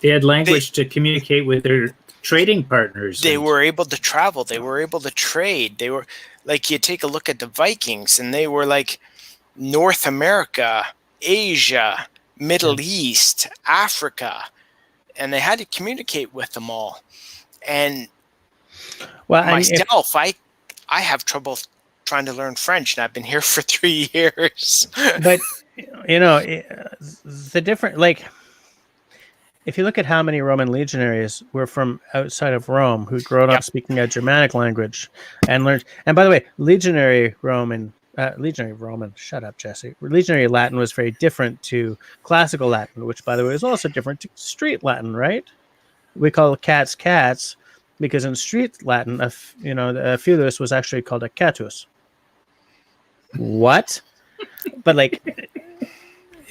they had language to communicate with their trading partners. They were able to travel. They were able to trade. They were, like, you take a look at the Vikings, and they were like North America, Asia, Middle East, Africa, and they had to communicate with them all. And myself, I have trouble trying to learn French, and I've been here for 3 years. But, you know, the different, like, if you look at how many Roman legionaries were from outside of Rome who'd grown up speaking a Germanic language and learned, and by the way, legionary Roman, shut up, Jesse. Legionary Latin was very different to classical Latin, which, by the way, is also different to street Latin, right? We call cats because in street Latin, a feudus was actually called a catus. What? But, like,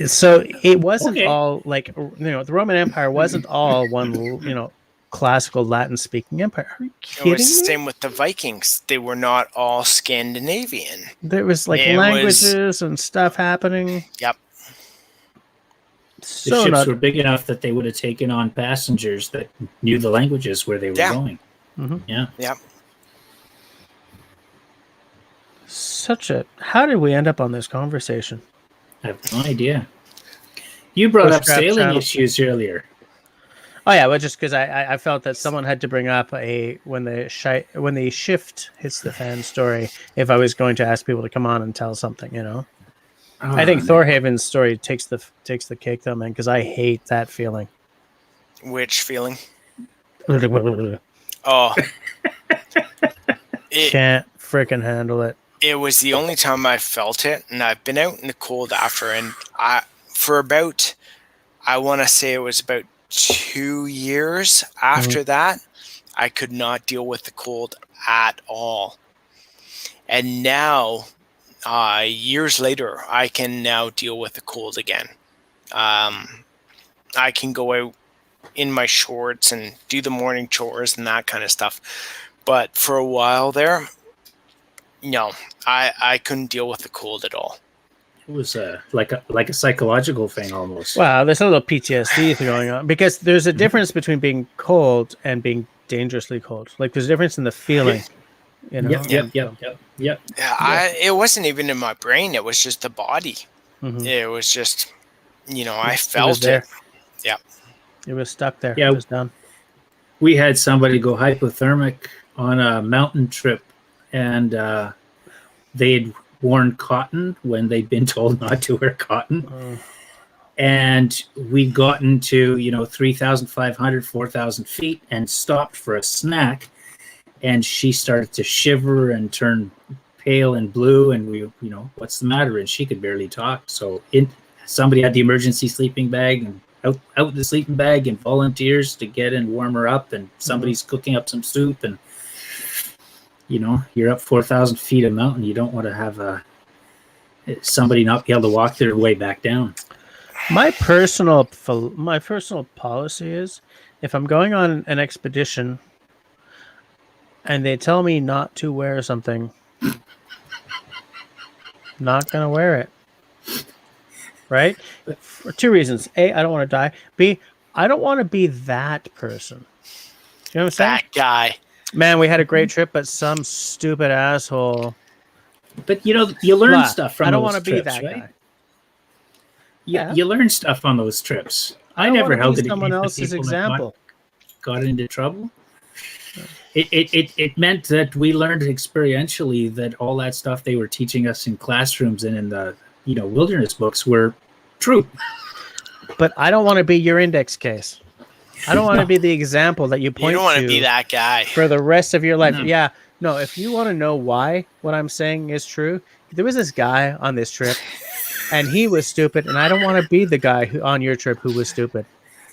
so it wasn't all, like, you know, the Roman Empire wasn't all one, you know, classical Latin speaking empire. Are you kidding me? It was the same with the Vikings. They were not all Scandinavian. There was, like, languages and stuff happening. Yep. The ships were big enough that they would have taken on passengers that knew the languages where they were going. Yeah. Yep. How did we end up on this conversation? I have no idea. You brought up sailing issues earlier. Oh yeah, well, just because I felt that someone had to bring up when the shift hits the fan story. If I was going to ask people to come on and tell something, you know, I think Thorhaven's story takes the cake though, man, because I hate that feeling. Which feeling? Can't freaking handle it. It was the only time I felt it, and I've been out in the cold after, and I want to say it was about 2 years after that, I could not deal with the cold at all. And now, years later, I can now deal with the cold again. I can go out in my shorts and do the morning chores and that kind of stuff. But for a while there, no, I couldn't deal with the cold at all. It was like a psychological thing almost. Wow, there's a little PTSD going on because there's a difference between being cold and being dangerously cold. Like, there's a difference in the feeling. You know? Yep. Yeah, it wasn't even in my brain. It was just the body. Mhm. It was just, I It was felt there. it. Yeah. It was stuck there. Yeah. It was done. We had somebody go hypothermic on a mountain trip, and they'd worn cotton when they'd been told not to wear cotton. And we got into 3,500, 4,000 feet and stopped for a snack, and she started to shiver and turn pale and blue, and we what's the matter, and she could barely talk. So somebody had the emergency sleeping bag and out the sleeping bag and volunteers to get and warm her up, and somebody's cooking up some soup, and you're up 4,000 feet of mountain. You don't want to have somebody not be able to walk their way back down. My personal policy is, if I'm going on an expedition and they tell me not to wear something, not gonna wear it. Right? For two reasons. A, I don't want to die. B, I don't want to be that person. You know what I'm saying? That guy. Man, we had a great trip, but some stupid asshole. But you learn stuff from. I don't want to be that guy. You learn stuff on those trips. I never held it someone else's example. Got into trouble. It meant that we learned experientially that all that stuff they were teaching us in classrooms and in the wilderness books were true. But I don't want to be your index case. I don't want to be the example that you point to. You don't want to be that guy for the rest of your life. No. Yeah. No, if you want to know why what I'm saying is true, there was this guy on this trip and he was stupid, and I don't want to be the guy on your trip who was stupid.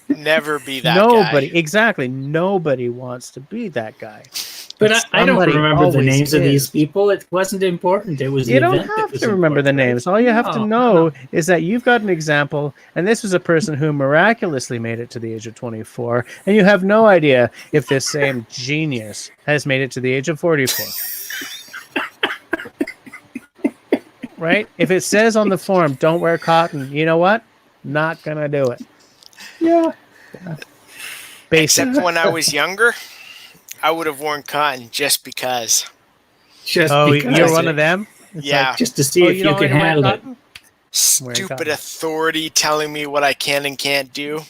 Never be that guy. Exactly. Nobody wants to be that guy. But I don't remember the names of these people. It wasn't important. It was you don't have to remember the names. All you have to know is that you've got an example, and this was a person who miraculously made it to the age of 24, and you have no idea if this same genius has made it to the age of 44. Right? If it says on the form, don't wear cotton, you know what? Not gonna do it. Yeah. Except when I was younger, I would have worn cotton just because. Because you're one of them? It's like, just to see if you can handle it. Stupid authority telling me what I can and can't do.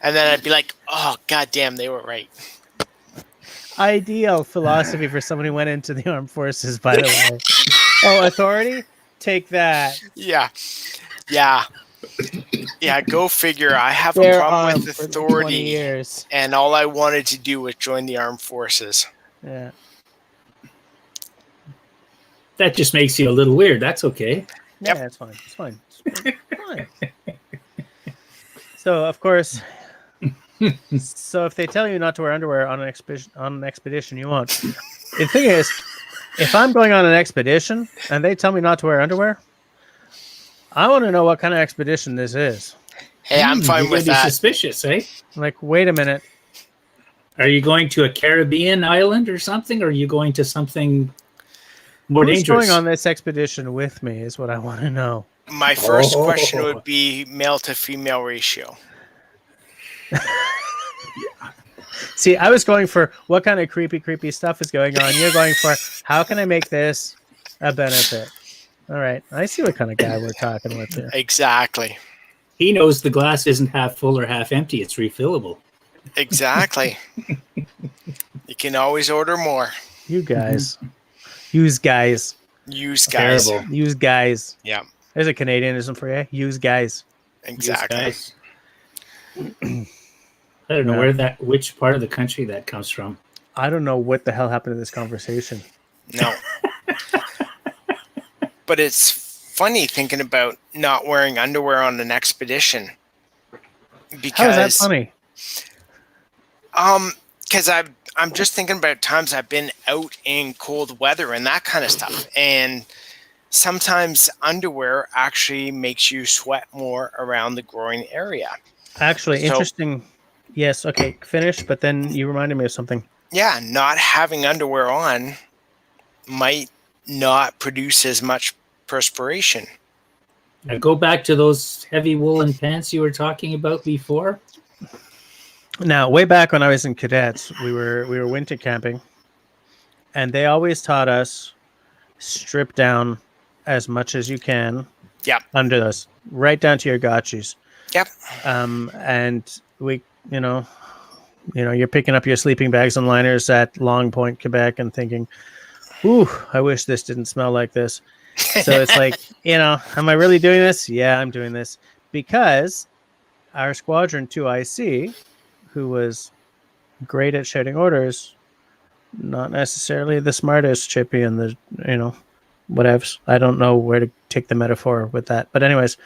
And then I'd be like, oh, goddamn, they were right. Ideal philosophy for someone who went into the armed forces, by the way. Oh, authority? Take that. Yeah. Yeah, go figure. I have a problem with authority, and all I wanted to do was join the armed forces. Yeah. That just makes you a little weird. That's okay. Yeah, that's fine. It's fine. So, of course, if they tell you not to wear underwear on an expedition, you won't. The thing is, if I'm going on an expedition and they tell me not to wear underwear, I want to know what kind of expedition this is. Hey, I'm fine with that. Suspicious, eh? Like, wait a minute. Are you going to a Caribbean island or something? Or are you going to something more dangerous? Who's going on this expedition with me is what I want to know. My first question would be male to female ratio. See, I was going for what kind of creepy stuff is going on. You're going for how can I make this a benefit? All right. I see what kind of guy we're talking with here. Exactly. He knows the glass isn't half full or half empty. It's refillable. Exactly. You can always order more. You guys. Use guys. Use guys. Terrible. Use guys. Yeah. There's a Canadianism for you. Use guys. Exactly. Use guys. I don't know which part of the country that comes from. I don't know what the hell happened to this conversation. No. But it's funny thinking about not wearing underwear on an expedition. Because, how is that funny? Because I'm just thinking about times I've been out in cold weather and that kind of stuff. And sometimes underwear actually makes you sweat more around the groin area. Actually, interesting. Yes, okay, finish, but then you reminded me of something. Yeah, not having underwear on might not produce as much perspiration. Now go back to those heavy woolen pants you were talking about before. Now, way back when I was in cadets, we were winter camping, And they always taught us strip down as much as you can. Yep. Under those, right down to your gotchis. Yep. And we, you're picking up your sleeping bags and liners at Long Point, Quebec, and thinking, "Ooh, I wish this didn't smell like this." So it's like, am I really doing this? Yeah, I'm doing this because our Squadron 2IC, who was great at shouting orders, not necessarily the smartest chippy and the, whatevs. I don't know where to take the metaphor with that. But anyways,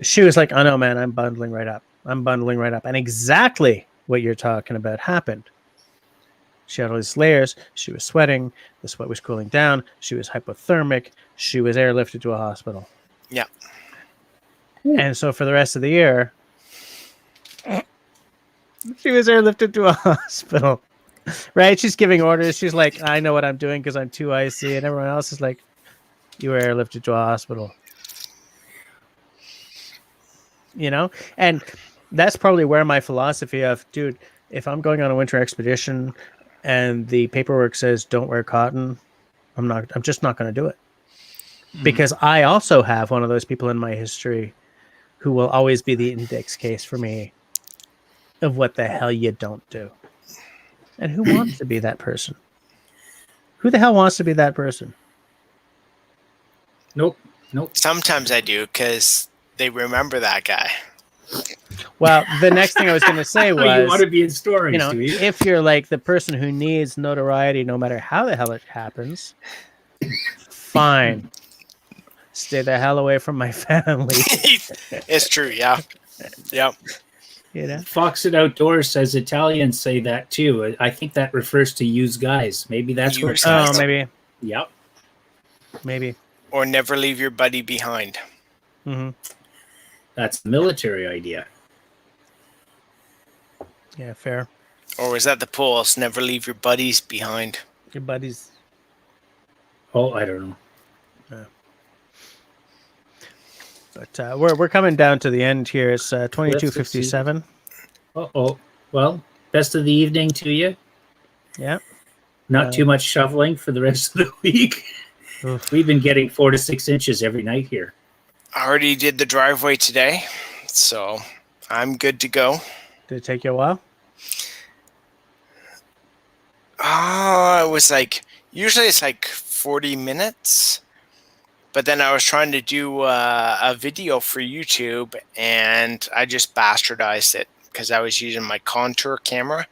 she was like, "Oh no, man, I'm bundling right up. And exactly what you're talking about happened. She had all these layers. She was sweating. The sweat was cooling down. She was hypothermic. She was airlifted to a hospital. Yeah. And so for the rest of the year, she was airlifted to a hospital. Right? She's giving orders. She's like, "I know what I'm doing because I'm 2IC." And everyone else is like, "You were airlifted to a hospital." And that's probably where my philosophy of, dude, if I'm going on a winter expedition and the paperwork says don't wear cotton, I'm just not going to do it. Because I also have one of those people in my history who will always be the index case for me of what the hell you don't do. And who wants to be that person? Who the hell wants to be that person? Nope. Sometimes I do because they remember that guy. Well, the next thing I was going to say was, you want to be in stories, do you? if you're like the person who needs notoriety, no matter how the hell it happens, fine. Stay the hell away from my family. It's true, yeah. Yep. Fox It Outdoors says Italians say that too. I think that refers to used guys. Maybe that's what. Oh, maybe. Yep. Maybe. Or never leave your buddy behind. Mm-hmm. That's the military idea. Yeah, fair. Or was that the Poles? Never leave your buddies behind. Your buddies. Oh, I don't know. But we're coming down to the end here. It's 22:57. Uh-oh. Well, best of the evening to you. Yeah. Not too much shoveling for the rest of the week. Oof. We've been getting 4 to 6 inches every night here. I already did the driveway today, so I'm good to go. Did it take you a while? It was usually it's 40 minutes. But then I was trying to do a video for YouTube, and I just bastardized it because I was using my contour camera,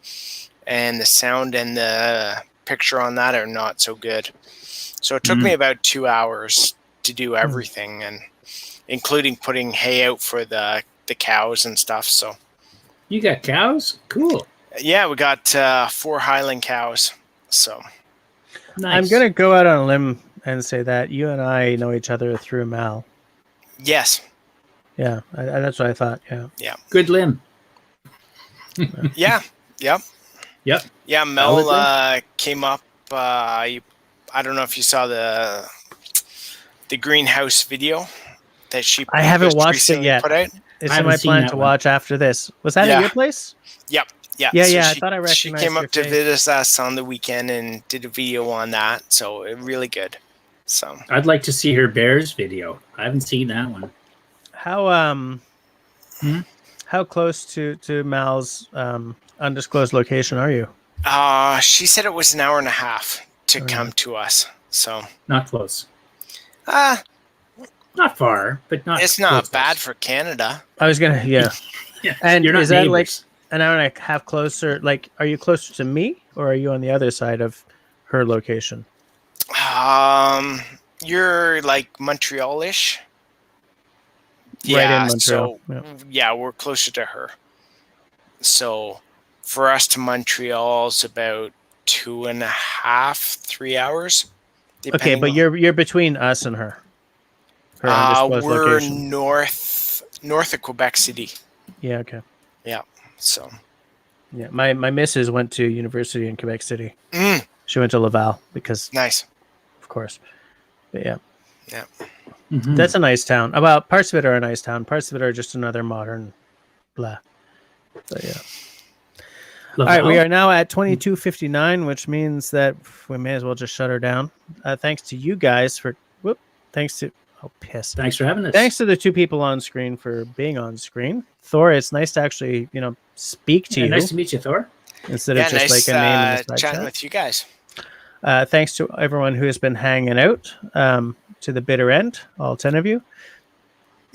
and the sound and the picture on that are not so good. So it took me about 2 hours to do everything, and including putting hay out for the cows and stuff. So you got cows? Cool. Yeah, we got 4 Highland cows. So nice. I'm gonna go out on a limb and say that you and I know each other through Mal. Yes. Yeah, that's what I thought. Yeah. Yeah. Good limb. Yeah. Yep. Yep. Yeah, Mel came up. I don't know if you saw the greenhouse video that she. I haven't watched it yet. Put out. It's in my plan to watch after this. Was that at your place? Yep. Yeah. Yeah, so I thought I recognized. She came up to visit us on the weekend and did a video on that. So really good. So I'd like to see her bears video. I haven't seen that one. How close to Mal's undisclosed location are you? She said it was an hour and a half to come to us. So not close. Not far, but not. It's not bad for Canada. I was gonna, yeah. And you're not is that neighbors. an hour and a half closer? Are you closer to me, or are you on the other side of her location? You're Montreal-ish. Yeah, right in Montreal. So yeah, we're closer to her. So for us to Montreal is about 2.5, 3 hours. Okay, but you're between us and her. We're location. north of Quebec City. Yeah. Okay. Yeah. So. Yeah, my missus went to university in Quebec City. She went to Laval because. Nice. Of course, but yeah. Yeah. Mm-hmm. That's a nice town. About parts of it are a nice town. Parts of it are just another modern blah. But yeah. All right, we are now at 22:59, which means that we may as well just shut her down. Thanks to you guys for thanks to Thanks for having us. Thanks to the two people on screen for being on screen. Thor, it's nice to actually, speak to you. Nice to meet you, Thor. Instead of just like a name in the side chatting chat. with you guys. Thanks to everyone who has been hanging out to the bitter end, all 10 of you.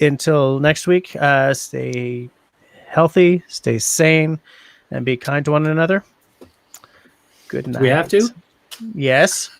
Until next week, stay healthy, stay sane, and be kind to one another. Good night. Do we have to? Yes.